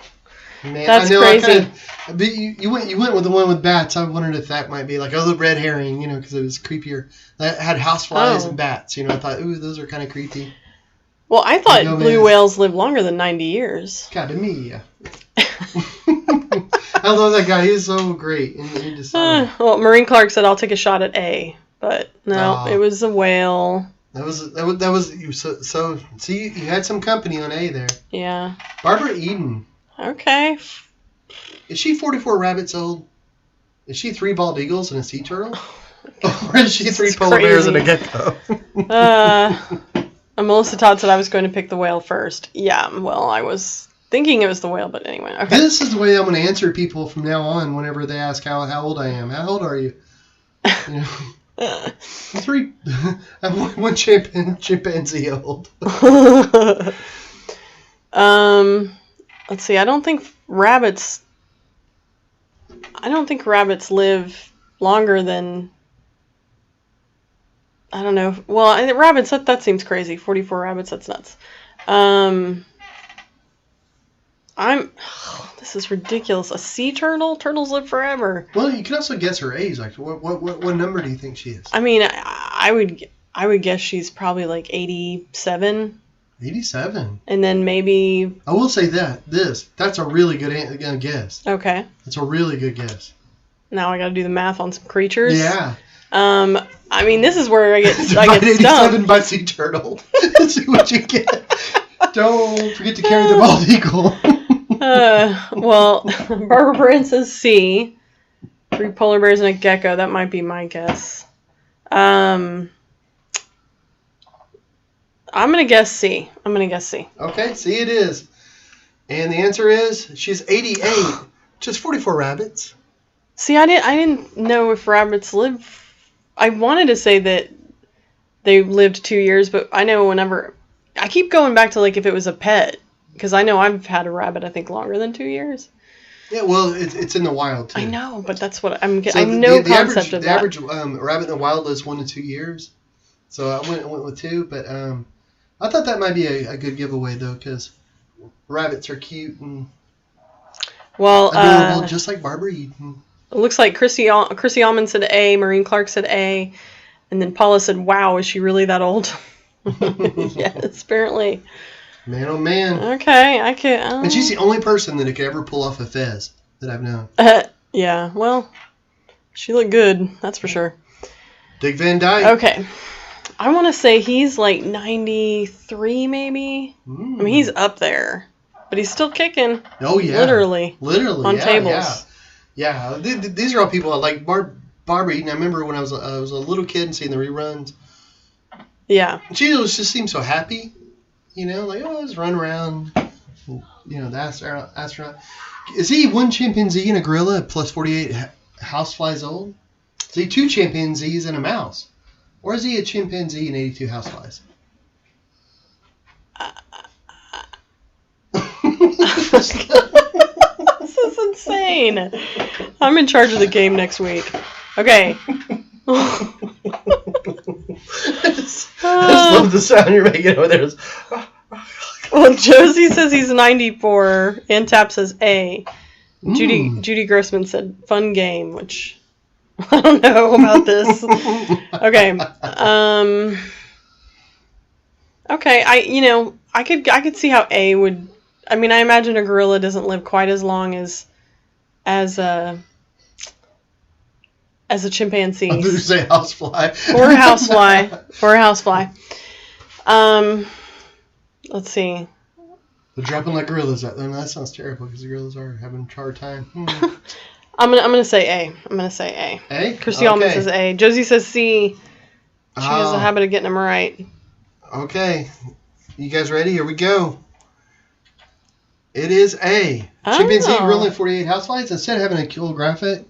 Man, that's crazy. You went with the one with bats. I wondered if that might be like, the red herring, because it was creepier. That had houseflies and bats. I thought, those are kind of creepy. Well, I thought blue whales live longer than 90 years. God, to me, yeah. I love that guy. He's so great. Well, Maureen Clark said, I'll take a shot at A. But no, it was a whale. That was so see, you had some company on A there. Yeah. Barbara Eden. Okay. Is she 44 rabbits old? Is she 3 bald eagles and a sea turtle? Or is she 3 polar bears and a gecko? Melissa Todd said I was going to pick the whale first. Yeah, well, I was thinking it was the whale, but anyway. Okay. This is the way I'm going to answer people from now on whenever they ask how old I am. How old are you? 3. I'm 1 chimpanzee old. Let's see. I don't think rabbits live longer than, I don't know. Well, rabbits, that seems crazy. 44 rabbits, that's nuts. This is ridiculous. A sea turtle? Turtles live forever. Well, you can also guess her age. Like, what number do you think she is? I mean, I would guess she's probably like 87. 87. And then maybe... I will say that's a really good guess. Okay. It's a really good guess. Now I got to do the math on some creatures. Yeah. I mean, this is where I get Divide 87 stumped. by sea turtle. See what you get. Don't forget to carry the bald eagle. Well, Barbara Brand says C. 3 polar bears and a gecko. That might be my guess. I'm going to guess C. Okay, C it is. And the answer is she's 88. Just 44 rabbits. See, I didn't know if rabbits live. I wanted to say that they lived 2 years, but I know whenever I keep going back to like if it was a pet, because I know I've had a rabbit I think longer than 2 years. Yeah, well, it's in the wild too. I know, but that's what I'm getting. So I have no concept of that. The average rabbit in the wild lives 1 to 2 years. So I went with 2, but I thought that might be a good giveaway though, because rabbits are cute and adorable, just like Barbara Eden. It looks like Chrissy Allman said A, Maureen Clark said A, and then Paula said, "Wow, is she really that old?" Yes, apparently. Man, oh man. Okay, I can. And she's the only person that could ever pull off a fez that I've known. Yeah, well, she looked good, that's for sure. Dick Van Dyke. Okay. I want to say he's like 93, maybe. I mean, he's up there, but he's still kicking. Oh yeah. Literally. On tables. Yeah. These are all people I like. Barbara Eden. I remember when I was a little kid and seeing the reruns. Yeah. She just seemed so happy. You know, like, oh, just run around. You know, the astronaut. Is he 1 chimpanzee and a gorilla plus 48 houseflies old? Is he 2 chimpanzees and a mouse? Or is he a chimpanzee and 82 houseflies? This is insane. I'm in charge of the game next week. Okay. I just love the sound you're making over there. Well, Josie says he's 94, and Tap says A. Judy Grossman said fun game, which I don't know about this. Okay. Okay, I could see how A would. I mean, I imagine a gorilla doesn't live quite as long as a chimpanzee. I'm going to say housefly. Or a housefly. Let's see. They're dropping like gorillas out there. That sounds terrible because the gorillas are having a hard time. I'm gonna say A. A? Christy Allman says A. Josie says C. She has a habit of getting them right. Okay. You guys ready? Here we go. It is A. Oh. Chimpanzee, gorilla, and 48 houseflies. Instead of having a cool graphic,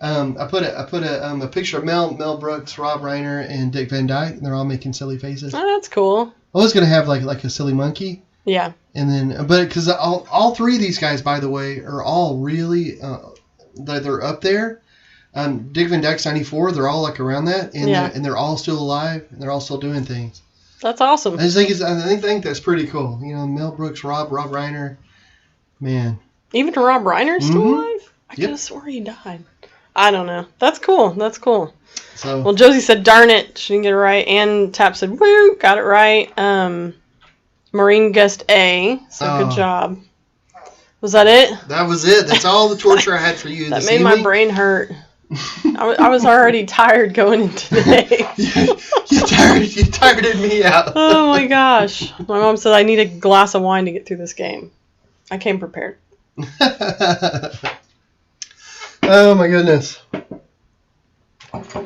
I put a picture of Mel Brooks, Rob Reiner, and Dick Van Dyke, and they're all making silly faces. Oh, that's cool. I was gonna have like a silly monkey. Yeah. And then, but because all 3 of these guys, by the way, are all really they're up there. Dick Van Dyke's 94. They're all like around that, and they're all still alive, and they're all still doing things. That's awesome. I just think that's pretty cool. You know, Mel Brooks, Rob Reiner, man. Even Rob Reiner's still alive? I could have swore he died. I don't know. That's cool. So, well, Josie said, darn it, she didn't get it right. And Tap said, woo, got it right. Maureen guessed A, so good job. Was that it? That was it. That's all the torture I had for you That made my brain hurt. I was already tired going into the day. You tired me out. Oh my gosh. My mom said I need a glass of wine to get through this game. I came prepared. Oh my goodness.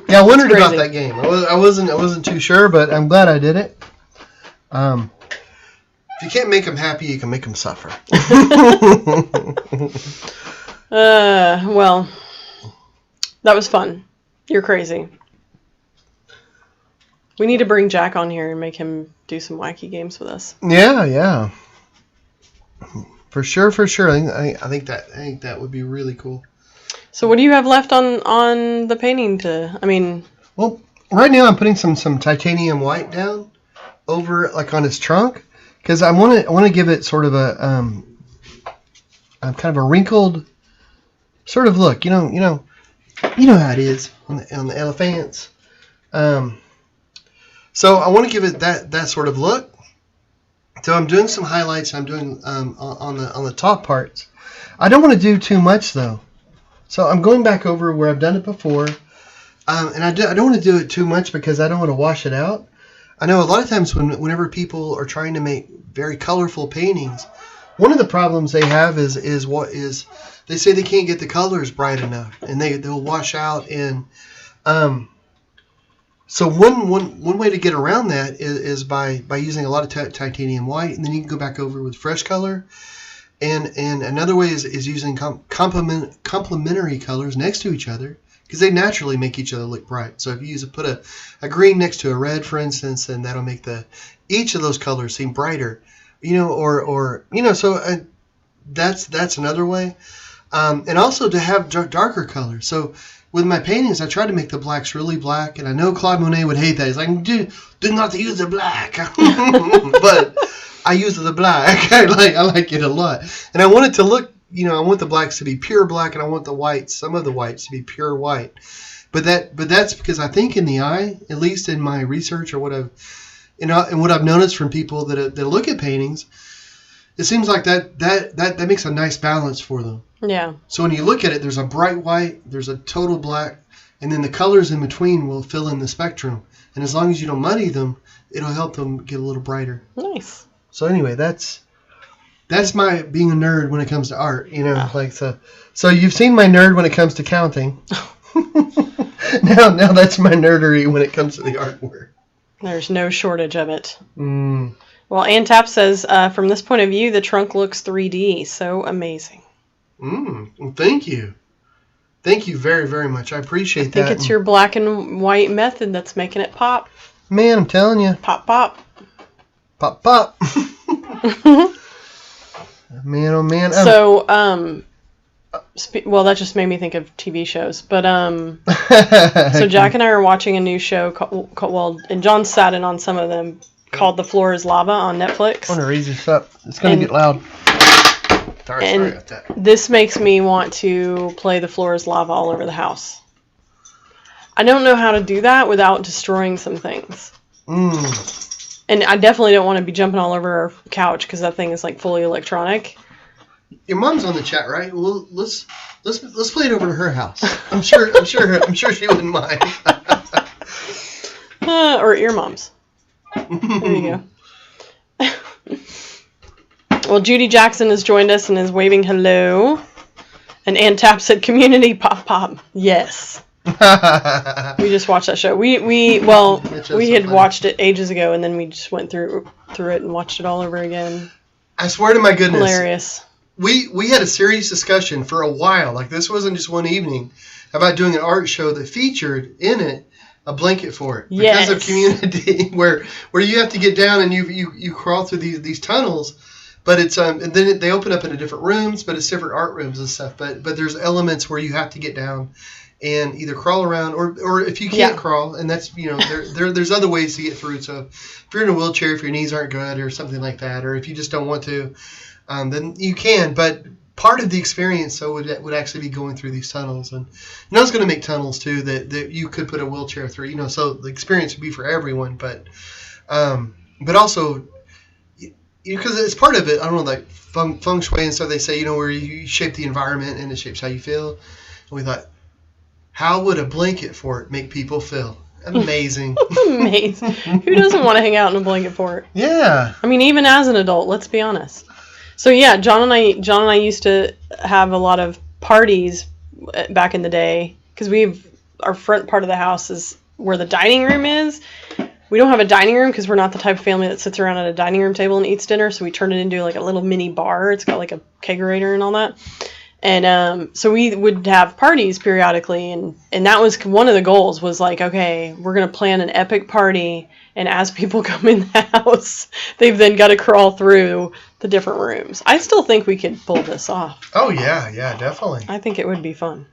Yeah, I wondered about that game. I wasn't too sure, but I'm glad I did it. If you can't make them happy, you can make them suffer. Well, that was fun. You're crazy. We need to bring Jack on here and make him do some wacky games with us. Yeah. For sure. I think that would be really cool. So what do you have left on the painting Well, right now I'm putting some titanium white down over like on his trunk because I want to give it sort of a kind of a wrinkled sort of look. You know how it is on the elephants. So I want to give it that sort of look. So I'm doing some highlights. I'm doing on the top parts. I don't want to do too much though. So I'm going back over where I've done it before. And I don't want to do it too much because I don't want to wash it out. I know a lot of times whenever people are trying to make very colorful paintings, one of the problems they have is they say they can't get the colors bright enough, and they'll wash out. And so one way to get around that is by using a lot of titanium white, and then you can go back over with fresh color. And another way is using complementary colors next to each other, because they naturally make each other look bright. So if you put a green next to a red, for instance, then that'll make each of those colors seem brighter, So that's another way, and also to have darker colors. So with my paintings, I try to make the blacks really black, and I know Claude Monet would hate that. He's like, do not use the black, but I use the black. I like it a lot, and I want it to look. I want the blacks to be pure black, and I want some of the whites to be pure white. But that's because I think in the eye, at least in my research or what I've noticed from people that look at paintings, it seems like that makes a nice balance for them. Yeah. So when you look at it, there's a bright white, there's a total black, and then the colors in between will fill in the spectrum. And as long as you don't muddy them, it'll help them get a little brighter. Nice. So anyway, that's my being a nerd when it comes to art, So you've seen my nerd when it comes to counting. now that's my nerdery when it comes to the artwork. There's no shortage of it. Mm. Well, Ann Tapp says, from this point of view, the trunk looks 3D. So amazing. Well, thank you. Thank you very, very much. I appreciate that. I think it's your black and white method that's making it pop. Man, I'm telling you. Pop, pop. Pop, pop. Man, oh man. So, that just made me think of TV shows. But, so Jack and I are watching a new show and John sat in on some of them, called The Floor is Lava on Netflix. I'm going to raise this up. It's going to get loud. Sorry about that. This makes me want to play The Floor is Lava all over the house. I don't know how to do that without destroying some things. And I definitely don't want to be jumping all over our couch because that thing is like fully electronic. Your mom's on the chat, right? Well, let's play it over to her house. I'm sure she wouldn't mind. Or earmoms. There you go. Well, Judy Jackson has joined us and is waving hello. And Ann Tapp said, "Community pop pop." Yes. We just watched that show. We had watched it ages ago, and then we just went through it and watched it all over again. I swear to my goodness, hilarious. We had a serious discussion for a while. Like, this wasn't just one evening, about doing an art show that featured in it a blanket fort because of community, where you have to get down and you crawl through these tunnels. But it's and then they open up into different rooms, but it's different art rooms and stuff. But there's elements where you have to get down and either crawl around or if you can't crawl, and that's there's other ways to get through. So if you're in a wheelchair, if your knees aren't good or something like that, or if you just don't want to, then you can. But part of the experience would actually be going through these tunnels, and I was going to make tunnels too that you could put a wheelchair through. So the experience would be for everyone, but also. Because it's part of it, I don't know, like feng shui and stuff, they say, where you shape the environment and it shapes how you feel. And we thought, how would a blanket fort make people feel? Amazing. Amazing. Who doesn't want to hang out in a blanket fort? Yeah. I mean, even as an adult, let's be honest. So yeah, John and I used to have a lot of parties back in the day, because our front part of the house is where the dining room is. We don't have a dining room because we're not the type of family that sits around at a dining room table and eats dinner. So we turned it into like a little mini bar. It's got like a kegerator and all that. And so we would have parties periodically. And that was one of the goals, was like, okay, we're going to plan an epic party. And as people come in the house, they've then got to crawl through the different rooms. I still think we could pull this off. Oh, yeah, definitely. I think it would be fun.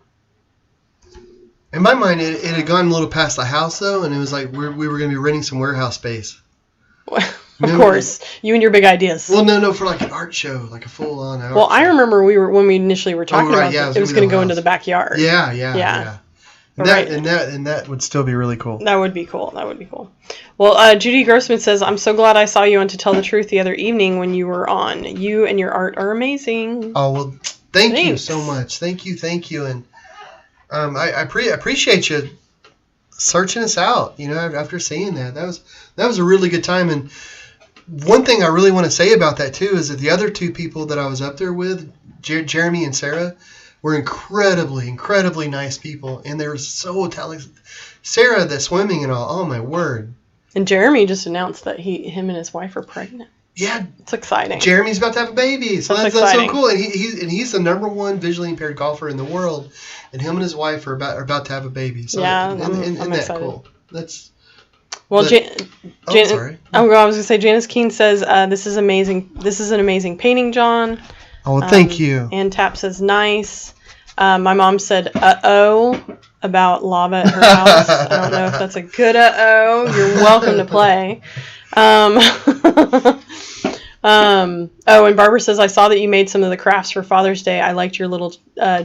In my mind, it had gone a little past the house, though, and it was like we were going to be renting some warehouse space. Of course. You and your big ideas. Well, no, for like an art show, like a full-on art Well, show. I remember when we initially were talking about it was going to go into the backyard. Yeah. And that would still be really cool. That would be cool. Well, Judy Grossman says, I'm so glad I saw you on To Tell the Truth the other evening when you were on. You and your art are amazing. Oh, well, thanks you so much. Thank you. And I appreciate you searching us out, after seeing that. That was a really good time. And one thing I really want to say about that, too, is that the other two people that I was up there with, Jeremy and Sarah, were incredibly nice people, and they were so talented. Sarah, the swimming and all, oh my word. And Jeremy just announced that him and his wife are pregnant. Yeah. It's exciting. Jeremy's about to have a baby, so that's so cool. And he's the number one visually impaired golfer in the world, and him and his wife are about to have a baby. So yeah, isn't that excited. Cool? That's... Well, sorry. I was going to say, Janice Keene says, this is amazing. This is an amazing painting, John. Oh, well, thank you. Ann Tapp says, nice. My mom said, uh-oh, about lava at her house. I don't know if that's a good uh-oh. You're welcome to play. And Barbara says, I saw that you made some of the crafts for Father's Day. I liked your little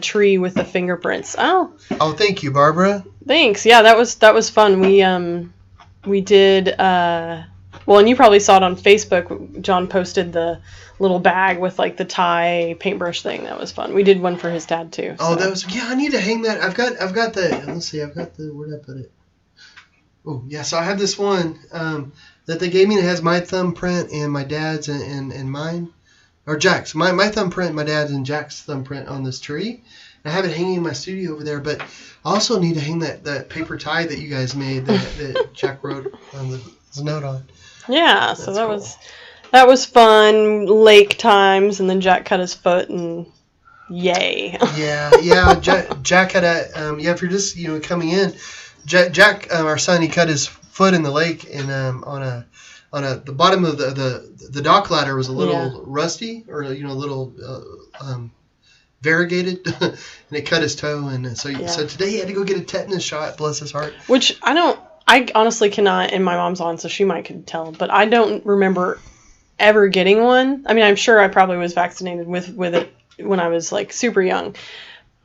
tree with the fingerprints. Oh, thank you, Barbara. Thanks. Yeah, that was fun. We did, well, and you probably saw it on Facebook. John posted the little bag with like the tie paintbrush thing. That was fun. We did one for his dad too. So. Oh, I need to hang that. I've got the, where did I put it? Oh, yeah, so I have this one that they gave me that has my thumbprint and my dad's and mine, or Jack's. My thumbprint, my dad's, and Jack's thumbprint on this tree. And I have it hanging in my studio over there, but I also need to hang that paper tie that you guys made that Jack wrote on his note on. Yeah, so that was fun. Lake times, and then Jack cut his foot, and yay. Yeah. Jack had if you're just coming in, Jack, our son, he cut his foot in the lake, and on the bottom of the dock ladder was a little rusty, or a little variegated, and it cut his toe, and so today he had to go get a tetanus shot. Bless his heart. Which I honestly cannot, and my mom's on, so she might could tell, but I don't remember ever getting one. I mean, I'm sure I probably was vaccinated with it when I was like super young,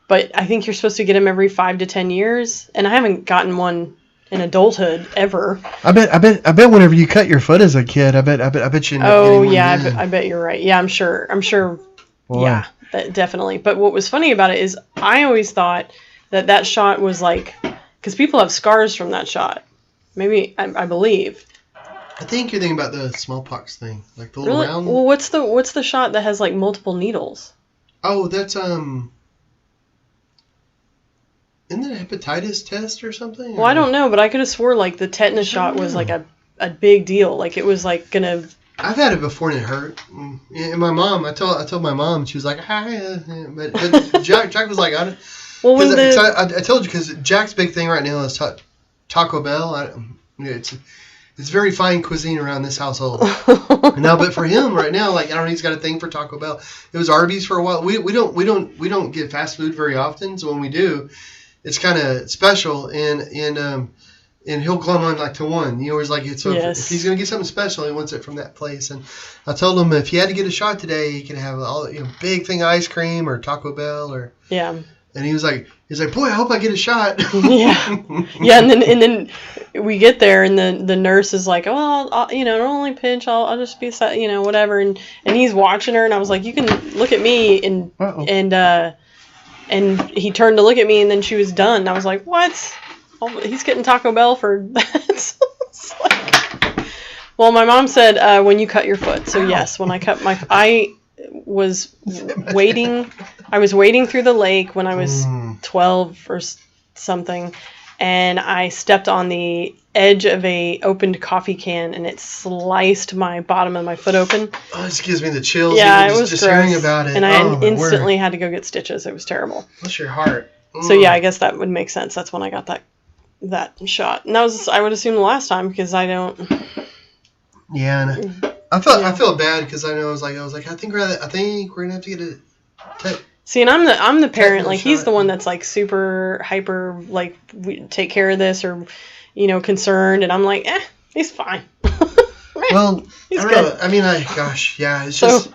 but I think you're supposed to get them every 5 to 10 years, and I haven't gotten one in adulthood ever. I bet whenever you cut your foot as a kid, I bet you. Oh yeah, I bet you're right. Yeah, I'm sure. Boy. Yeah, definitely. But what was funny about it is I always thought that shot was like, because people have scars from that shot. Maybe I believe. I think you're thinking about the smallpox thing, like the little round. Well, what's the shot that has like multiple needles? Oh, that's Isn't that a hepatitis test or something? Well, I don't know, but I could have swore like the tetanus shot was like a big deal. Like it was like gonna. I've had it before and it hurt. And my mom, I told my mom, she was like, hi, but Jack was like, I don't. Well, I told you, because Jack's big thing right now is Taco Bell. It's very fine cuisine around this household. Now, but for him right now, like I don't know, he's got a thing for Taco Bell. It was Arby's for a while. We don't get fast food very often, so when we do, it's kind of special, and he'll glom on like to one. He always like it. So if he's gonna get something special, he wants it from that place. And I told him if he had to get a shot today, he could have all big thing of ice cream or Taco Bell or And he was like, boy, I hope I get a shot. Yeah, and then we get there, and the nurse is like, oh, I'll only pinch. I'll just be, whatever. And he's watching her, and I was like, you can look at me, and he turned to look at me, and then she was done. And I was like, what? Oh, he's getting Taco Bell for that. Well, my mom said when you cut your foot. So yes, when I cut I was wading through the lake when I was 12 or something, and I stepped on the edge of a opened coffee can, and it sliced my bottom of my foot open. Oh, this gives me the chills. Yeah, it was just gross. Hearing about it. And I instantly had to go get stitches. It was terrible. Bless your heart. So yeah, I guess that would make sense. That's when I got that shot, and that was, I would assume, the last time, because I don't. Yeah, and I feel bad because I was like I think we're gonna have to get a. See, and I'm the parent. Like he's the one that's like super hyper, like we take care of this or, concerned, and I'm like, he's fine. Well, he's good. I mean, it's just.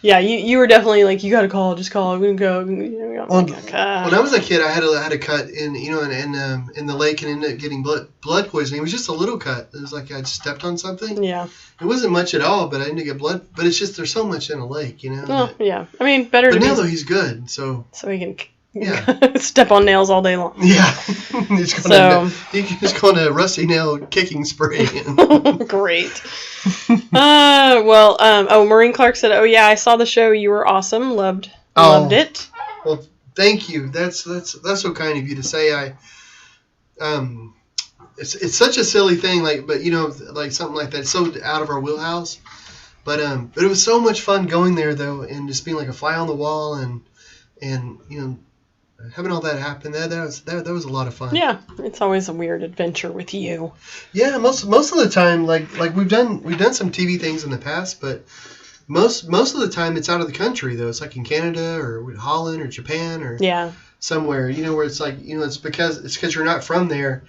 Yeah, you were definitely like, you gotta call, just call, I'm gonna go. I'm Well, like, okay. when I was a kid, I had a cut in the lake and ended up getting blood poisoning. It was just a little cut. It was like I'd stepped on something. Yeah. It wasn't much at all, but I didn't get blood. But it's just there's so much in a lake, Well, yeah. I mean, better But to now be. though he's good, so So he can yeah. step on nails all day long. Yeah. He's going to rusty nail kicking spray. Great. Maureen Clark said, "Oh yeah, I saw the show. You were awesome. Loved it." Well, thank you. That's so kind of you to say. It's such a silly thing, but like something like that. It's so out of our wheelhouse. But it was so much fun going there though, and just being like a fly on the wall, and having all that happen. That was a lot of fun. Yeah, it's always a weird adventure with you. Yeah, most of the time, like we've done some TV things in the past, but most of the time it's out of the country though. It's like in Canada or Holland or Japan or somewhere, where it's like it's because you're not from there,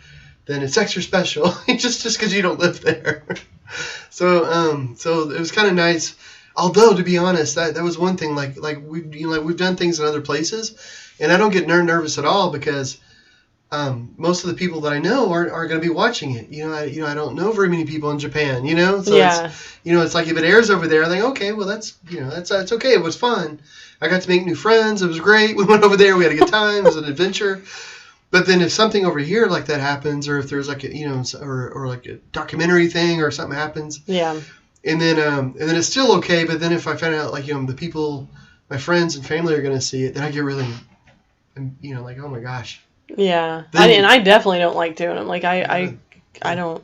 then it's extra special just because you don't live there. So it was kind of nice. Although to be honest, that was one thing. Like we've done things in other places, and I don't get nervous at all because most of the people that I know are going to be watching it. I don't know very many people in Japan. So it's like if it airs over there, I think okay, well that's okay. It was fun. I got to make new friends. It was great. We went over there. We had a good time. It was an adventure. But then if something over here like that happens, or if there's like or like a documentary thing or something happens, and then it's still okay. But then if I find out like the people, my friends and family are going to see it, then I get really, like oh my gosh. Yeah, I definitely don't like doing them. Like I don't.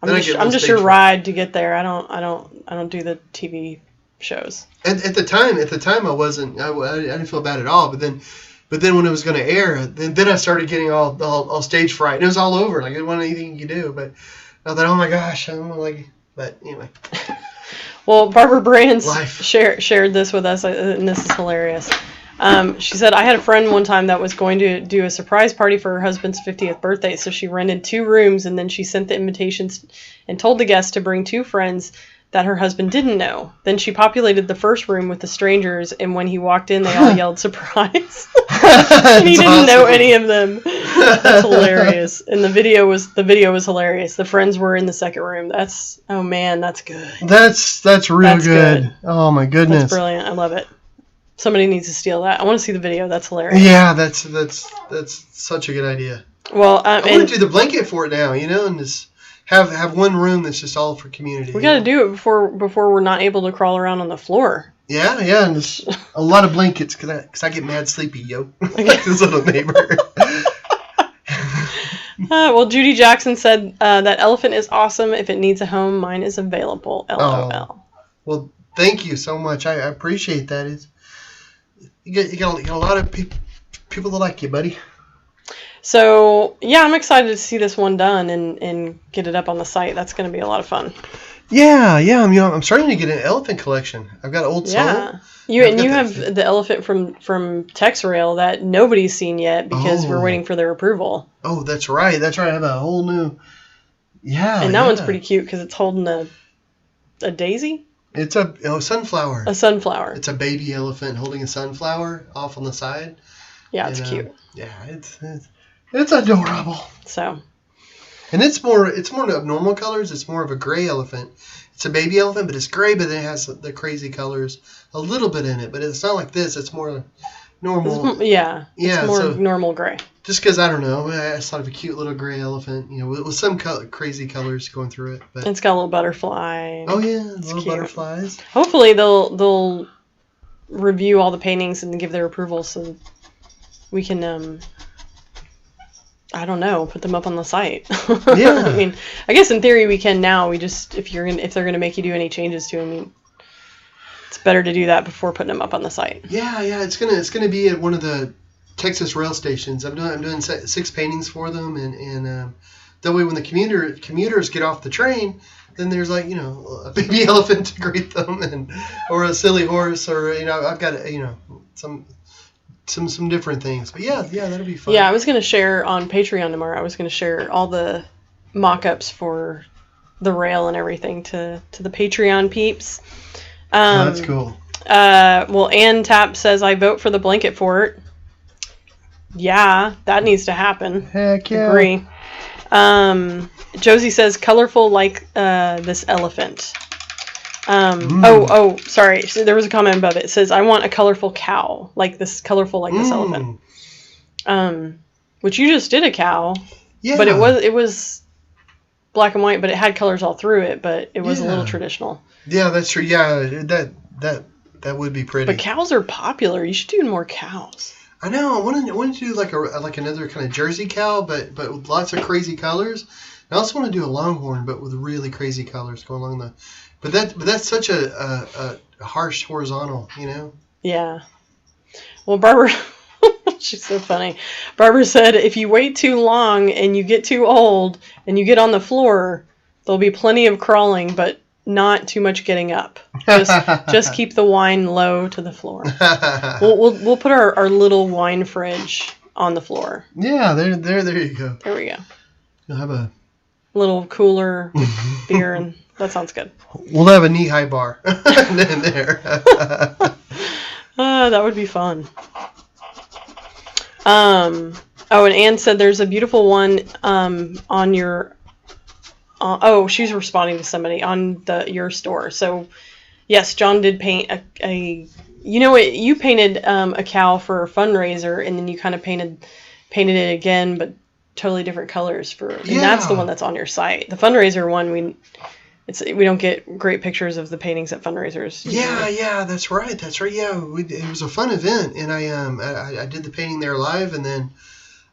I'm just your ride to get there. I don't do the TV shows. At the time I wasn't. I didn't feel bad at all. But then when it was going to air, then I started getting all stage fright. And it was all over. Like, I didn't want anything you could do. But I thought, oh my gosh, I'm like, but anyway. Well, Barbara Brands shared this with us, and this is hilarious. She said, I had a friend one time that was going to do a surprise party for her husband's 50th birthday. So she rented 2 rooms, and then she sent the invitations and told the guests to bring 2 friends that her husband didn't know. Then she populated the first room with the strangers, and when he walked in, they all yelled surprise. And he didn't know any of them. That's hilarious. And the video was hilarious. The friends were in the second room. That's good. That's real good. Oh my goodness. That's brilliant. I love it. Somebody needs to steal that. I want to see the video. That's hilarious. Yeah, that's such a good idea. Well, I want to do the blanket for it now, and just have one room that's just all for community. We got to do it before we're not able to crawl around on the floor. Yeah, and there's a lot of blankets because I get mad sleepy, yo. Like this little neighbor. Well, Judy Jackson said that elephant is awesome. If it needs a home, mine is available. LOL. Oh, well, thank you so much. I appreciate that. You got a lot of people that like you, buddy. So, yeah, I'm excited to see this one done and get it up on the site. That's going to be a lot of fun. Yeah. I'm starting to get an elephant collection. I've got old soul. Yeah. You have the elephant from TexRail that nobody's seen yet because we're waiting for their approval. Oh, that's right. I have a whole new. Yeah. And that one's pretty cute because it's holding a daisy. It's a sunflower. A sunflower. It's a baby elephant holding a sunflower off on the side. Yeah, it's cute. Yeah, it's adorable. So. And it's more abnormal colors. It's more of a gray elephant. It's a baby elephant, but it's gray, but it has the crazy colors a little bit in it. But it's not like this. It's more normal. It's more normal gray. Just because, I don't know, I thought of a cute little gray elephant, with some crazy colors going through it. But it's got a little butterfly. Oh, yeah, little butterflies. Hopefully they'll review all the paintings and give their approval so we can, I don't know, put them up on the site. Yeah. I mean, I guess in theory we can now. We just, if they're gonna make you do any changes to them, it's better to do that before putting them up on the site. Yeah, it's gonna be at one of the Texas rail stations. I'm doing 6 paintings for them, and that way when the commuters get off the train, then there's like a baby elephant to greet them, or a silly horse, or I've got some different things. But yeah, that'll be fun. Yeah, I was going to share on Patreon tomorrow. I was going to share all the mock-ups for the rail and everything to the Patreon peeps. That's cool. Well, Ann Tapp says, I vote for the blanket fort. Yeah, that needs to happen. Heck yeah. Agree. Josie says, colorful like this elephant. Oh, sorry. So there was a comment above it. It says, I want a colorful cow. Like this elephant. Which you just did a cow. Yeah. But it was black and white, but it had colors all through it, but it was a little traditional. Yeah, that's true. Yeah, that would be pretty. But cows are popular. You should do more cows. I know. I want to do like another kind of Jersey cow, but with lots of crazy colors. I also want to do a Longhorn, but with really crazy colors going along the. But that's such a harsh horizontal, you know. Yeah. Well, Barbara, she's so funny. Barbara said, if you wait too long and you get too old and you get on the floor, there'll be plenty of crawling, but not too much getting up. Just keep the wine low to the floor. We'll put our little wine fridge on the floor. Yeah, there you go. There we go. You'll have a little cooler beer, and that sounds good. We'll have a knee-high bar in there. That would be fun. And Anne said there's a beautiful one on your. She's responding to somebody on your store. So, yes, John did paint a. You know what? You painted a cow for a fundraiser, and then you kind of painted it again, but totally different colors and that's the one that's on your site. The fundraiser one, we don't get great pictures of the paintings at fundraisers. Yeah, that's right. Yeah, it was a fun event, and I did the painting there live, and then.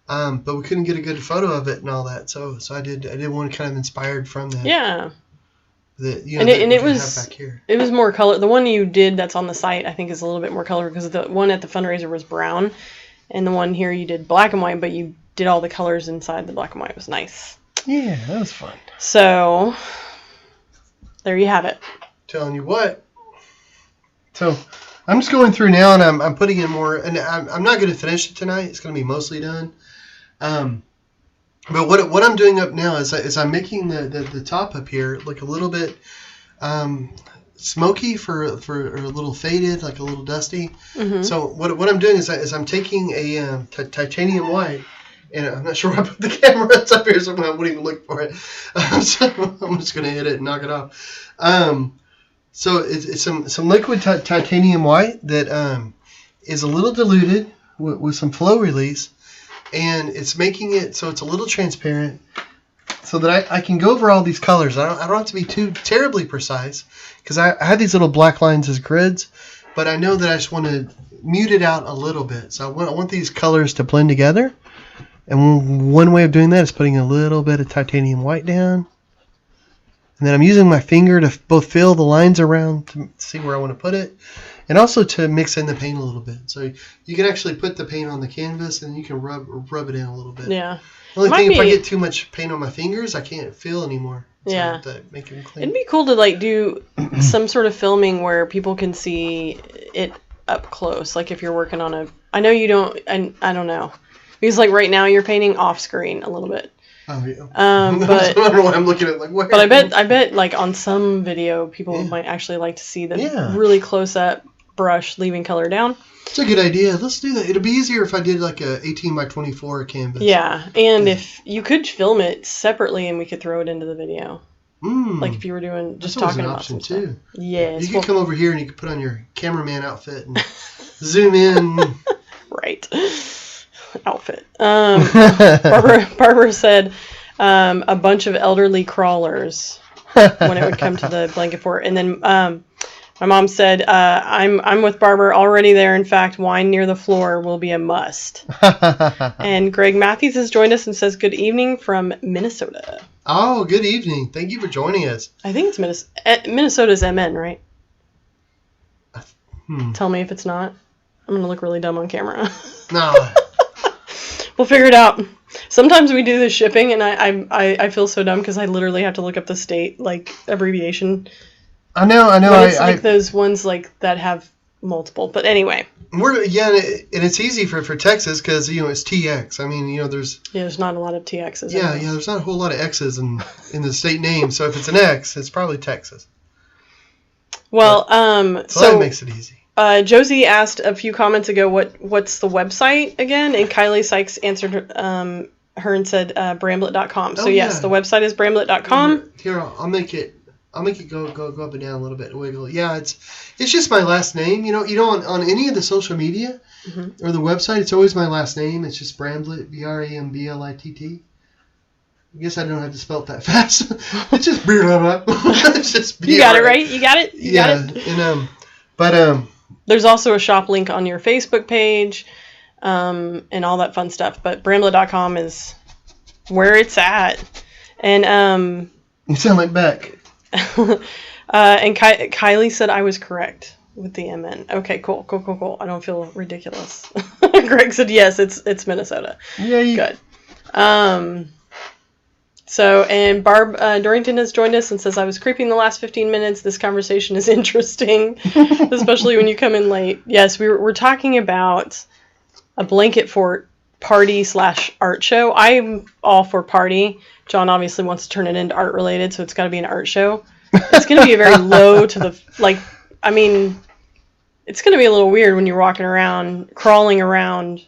But we couldn't get a good photo of it and all that, so I did one kind of inspired from that. Yeah. It was back here. It was more color. The one you did that's on the site, I think, is a little bit more color because the one at the fundraiser was brown, and the one here you did black and white, but you did all the colors inside the black and white. It was nice. Yeah, that was fun. So there you have it. Telling you what. So I'm just going through now, and I'm putting in more, and I'm not going to finish it tonight. It's going to be mostly done. But what I'm doing up now is I'm making the top up here look a little bit smoky for a little faded, like a little dusty. Mm-hmm. So what I'm doing is I'm taking a titanium white, and I'm not sure where I put the camera. It's up here somewhere. I wouldn't even look for it. So I'm just going to hit it and knock it off. So it's some liquid titanium white that is a little diluted with some flow release, and it's making it so it's a little transparent, so that I can go over all these colors. I don't have to be too terribly precise, because I have these little black lines as grids, but I know that I just want to mute it out a little bit. So I want these colors to blend together, and one way of doing that is putting a little bit of titanium white down. And then I'm using my finger to both fill the lines around to see where I want to put it, and also to mix in the paint a little bit. So you can actually put the paint on the canvas, and you can rub it in a little bit. Yeah. The only thing, if I get too much paint on my fingers, I can't feel anymore. So yeah. I have to make them clean. It'd be cool to do some sort of filming where people can see it up close. Like if you're working on I know you don't, and I don't know. Because right now you're painting off screen a little bit. Oh yeah. But I don't know why I'm looking at where. But I bet on some video people might actually like to see the really close up brush leaving color down. It's a good idea. Let's do that. It'll be easier if I did a 18 by 24 canvas. Yeah, and if you could film it separately and we could throw it into the video. Like if you were doing just talking about option some too. Stuff. Yes. You could come over here and you could put on your cameraman outfit and zoom in. Right. Outfit. Barbara said a bunch of elderly crawlers when it would come to the blanket fort, and then my mom said I'm with Barbara already there. In fact, wine near the floor will be a must. And Greg Matthews has joined us and says good evening from Minnesota. Oh, good evening. Thank you for joining us. I think it's Minnesota's MN, right? Tell me if it's not. I'm gonna look really dumb on camera. No. We'll figure it out. Sometimes we do the shipping, and I feel so dumb because I literally have to look up the state abbreviation. I know. But it's those ones that have multiple. But anyway. And it's easy for Texas because it's TX. I mean there's not a lot of TXs. Yeah, there's not a whole lot of X's in the state name. So if it's an X, it's probably Texas. Well, so that makes it easy. Josie asked a few comments ago, what's the website again? And Kylie Sykes answered her and said bramblet.com. So yes, the website is bramblet.com. Here, I'll make it go up and down a little bit and wiggle. Yeah, it's just my last name. On any of the social media or the website, it's always my last name. It's just Bramblet, BRAMBLITT. I guess I don't have to spell it that fast. It's just it's just You got it right. You got it. You got it. And there's also a shop link on your Facebook page, and all that fun stuff. But Bramblet.com is where it's at. And you sound like Beck. And Kylie said I was correct with the MN. Okay, cool. I don't feel ridiculous. Greg said yes, it's Minnesota. Yeah. Good. So, and Barb Dorrington has joined us and says, I was creeping the last 15 minutes. This conversation is interesting, especially when you come in late. Yes, we're talking about a blanket fort party / art show. I'm all for party. John obviously wants to turn it into art related, so it's got to be an art show. It's going to be a very low to the, it's going to be a little weird when you're walking around, crawling around,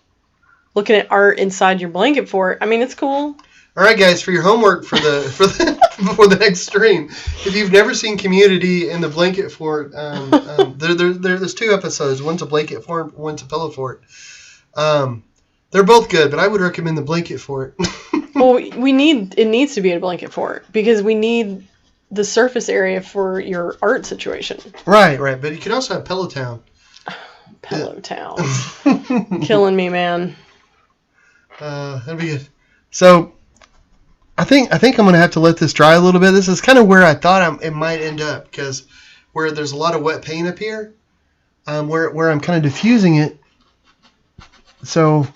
looking at art inside your blanket fort. I mean, it's cool. All right, guys, for your homework for the next stream, if you've never seen Community and the Blanket Fort, there's 2 episodes. One's a blanket fort, one's a pillow fort. They're both good, but I would recommend the Blanket Fort. Well, it needs to be a blanket fort because we need the surface area for your art situation. Right. But you can also have Pillow Town. Pillow Town, killing me, man. That'd be good. So. I think I'm going to have to let this dry a little bit. This is kind of where I thought it might end up because where there's a lot of wet paint up here, where I'm kind of diffusing it. So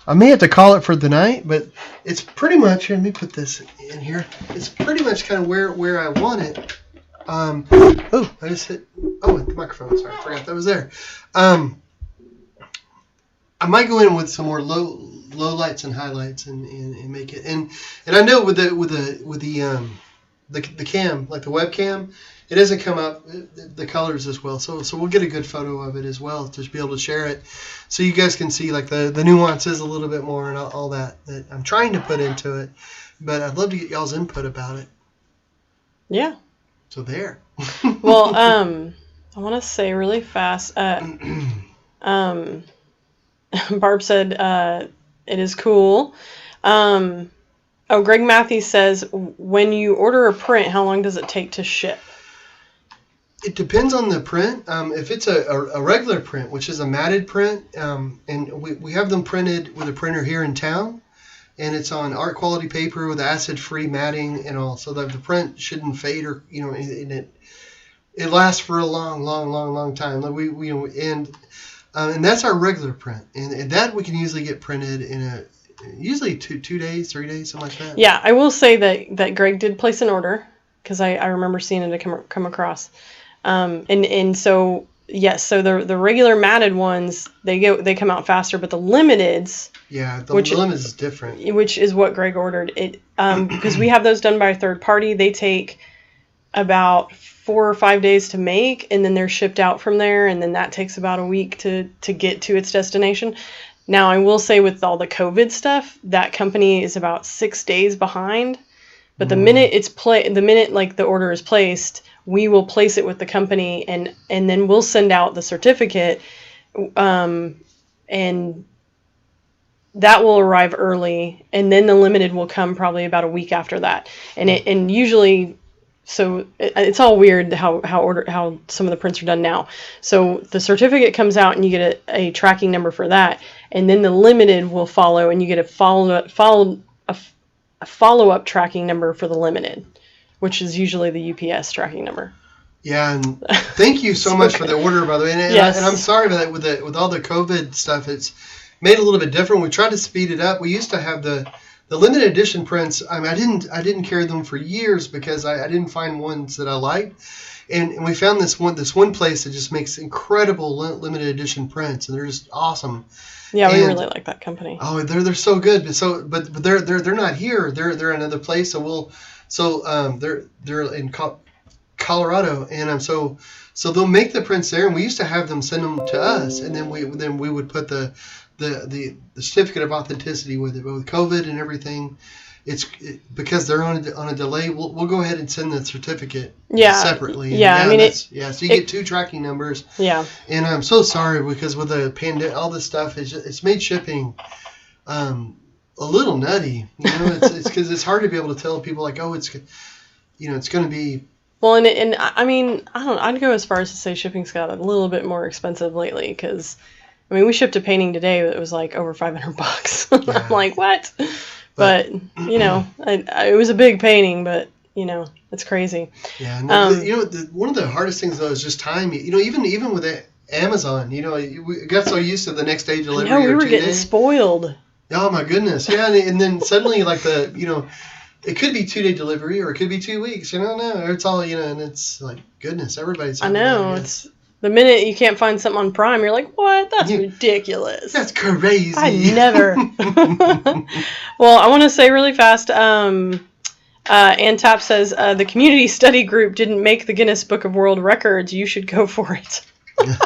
I may have to call it for the night, but it's pretty much, here, let me put this in here. It's pretty much kind of where I want it. I just hit, the microphone, sorry, I forgot that was there. I might go in with some more low lights and highlights and make it, and I know with the cam, like the webcam, it doesn't come up the colors as well, so we'll get a good photo of it as well to be able to share it, so you guys can see like the nuances a little bit more and all that I'm trying to put into it, but I'd love to get y'all's input about it. Yeah. So there. Well, I want to say really fast. Barb said it is cool. Greg Matthews says, when you order a print, how long does it take to ship? It depends on the print. If it's a regular print, which is a matted print, and we have them printed with a printer here in town, and it's on art quality paper with acid-free matting and all, so that the print shouldn't fade or and it lasts for a long time. And that's our regular print, and that we can usually get printed in usually 2 days, 3 days, something like that. Yeah, I will say that Greg did place an order because I remember seeing it come across, and so yes, so the regular matted ones they come out faster, but the limiteds, the limiteds is different, which is what Greg ordered it because we have those done by a third party. They take about 4 or 5 days to make, and then they're shipped out from there, and then that takes about a week to get to its destination. Now, I will say with all the COVID stuff, that company is about 6 days behind. But the minute like the order is placed, we will place it with the company, and then we'll send out the certificate, and that will arrive early, and then the limited will come probably about a week after that, and usually. So it's all weird how some of the prints are done now. So the certificate comes out and you get a tracking number for that, and then the limited will follow, and you get a follow-up tracking number for the limited, which is usually the UPS tracking number. Yeah, and thank you so much for the order, by the way. And, yes. and I'm sorry about that with all the COVID stuff. It's made it a little bit different. We tried to speed it up. We used to have the limited edition prints. I didn't carry them for years because I didn't find ones that I liked, and we found this one place that just makes incredible limited edition prints, and they're just awesome. Yeah, we really like that company. Oh, they're so good. But they're not here. They're another place. They're in Colorado, and so So they'll make the prints there, and we used to have them send them to us, and then we would put the certificate of authenticity with it. But with COVID and everything, because they're on a delay. We'll go ahead and send the certificate separately. Yeah, I mean so you get 2 tracking numbers. Yeah. And I'm so sorry because with the pandemic, all this stuff it's made shipping a little nutty. It's because it's hard to be able to tell people like, oh, it's going to be. Well, and I mean, I don't know, I'd go as far as to say shipping's got a little bit more expensive lately because, I mean, we shipped a painting today that was like over $500. Yeah. I'm like, what? But it was a big painting, but it's crazy. Yeah, one of the hardest things though is just time. Even with Amazon, we got so used to the next day delivery. No, we were getting spoiled. Oh my goodness, yeah, and then suddenly like it could be 2-day delivery or it could be 2 weeks. No, it's all and it's like goodness, everybody's. I know it's. The minute you can't find something on Prime, you're like, what? That's ridiculous. That's crazy. I never. Well, I want to say really fast, Ann Tap says, the community study group didn't make the Guinness Book of World Records. You should go for it.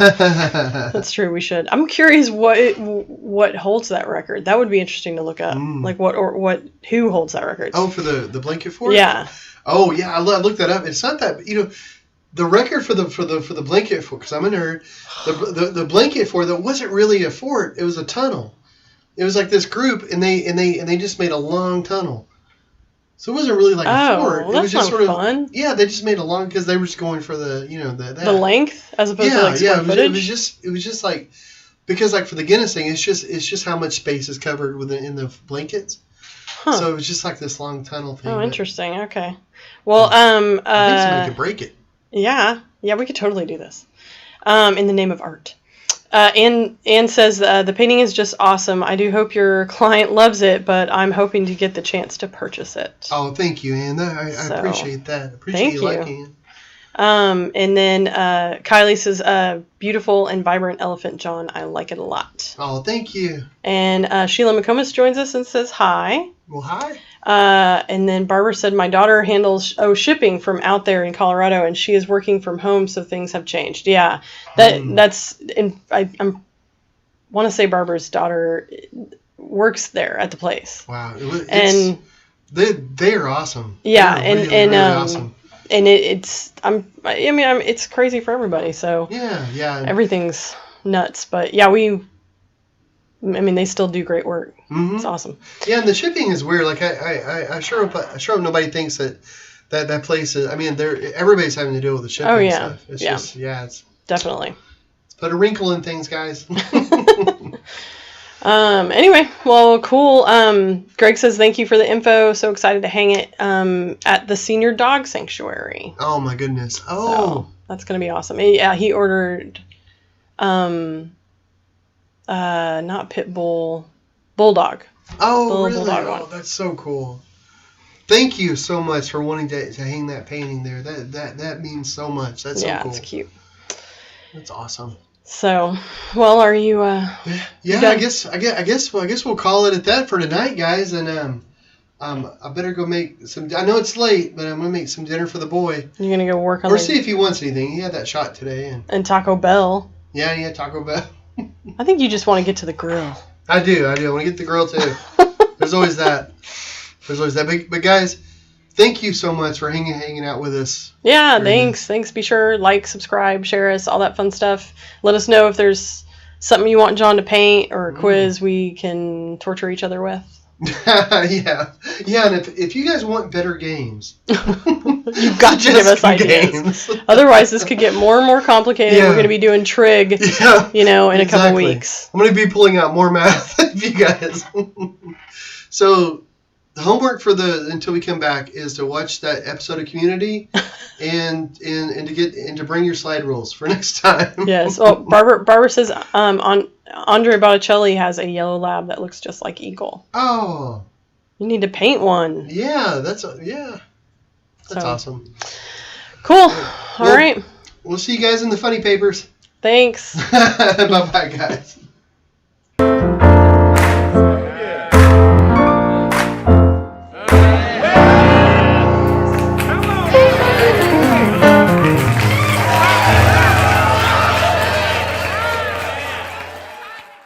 That's true, we should. I'm curious what holds that record. That would be interesting to look up. Like who holds that record? Oh, for the blanket fort? Yeah. Oh, yeah, I looked that up. It's not that, the record for the blanket fort, because I'm a nerd, the blanket fort that wasn't really a fort, it was a tunnel. It was like this group, and they just made a long tunnel. So it wasn't really like a fort. Well, it was just sort of fun. Yeah, they just made a long because they were just going for the the length as opposed to like square footage. It was just like because like for the Guinness thing, it's just how much space is covered in the blankets. Huh. So it was just like this long tunnel thing. Oh, interesting. Okay. Well, I think somebody could break it. Yeah, we could totally do this. In the name of art. Anne says, the painting is just awesome. I do hope your client loves it, but I'm hoping to get the chance to purchase it. Oh, thank you, Anne. I appreciate that. I appreciate you liking it. And then Kylie says, beautiful and vibrant elephant, John. I like it a lot. Oh, thank you. And Sheila McComas joins us and says hi. Well, hi. And then Barbara said, my daughter handles shipping from out there in Colorado, and she is working from home, so things have changed. Yeah, that's. I want to say Barbara's daughter works there at the place. Wow, and they are awesome. Yeah, really awesome. And it's it's crazy for everybody. So yeah, everything's nuts. But yeah, they still do great work. Mm-hmm. It's awesome. Yeah, and the shipping is weird. Like I sure hope nobody thinks that place is. I mean, everybody's having to deal with the shipping stuff. It's just it's definitely. Let's put a wrinkle in things, guys. Anyway, well, cool. Greg says thank you for the info. So excited to hang it at the Senior Dog Sanctuary. Oh my goodness. Oh, so that's gonna be awesome. Yeah, he ordered. Not pit bull, bulldog. Oh, really? Oh, that's so cool. Thank you so much for wanting to hang that painting there. That means so much. That's so cool. Yeah, it's cute. That's awesome. So, well, are you? Yeah, I guess we'll call it at that for tonight, guys. And I better go make some. I know it's late, but I'm gonna make some dinner for the boy. You're gonna go work on. Or see if he wants anything. He had that shot today. And Taco Bell. Yeah, he had Taco Bell. I think you just want to get to the grill. I do. I want to get to the grill too. There's always that. But guys, thank you so much for hanging out with us. Yeah, thanks. Thanks. Be sure like, subscribe, share us, all that fun stuff. Let us know if there's something you want John to paint or a quiz we can torture each other with. yeah. And if you guys want better games, you've got to give us ideas. Otherwise, this could get more and more complicated. Yeah. We're going to be doing trig, in a couple weeks. I'm going to be pulling out more math of you guys. So the homework until we come back is to watch that episode of Community and to bring your slide rules for next time. Yes. Well, Barbara says Andre Botticelli has a yellow lab that looks just like Eagle. Oh. You need to paint one. Yeah, that's awesome. Cool. All right. We'll see you guys in the funny papers. Thanks. Bye-bye, guys.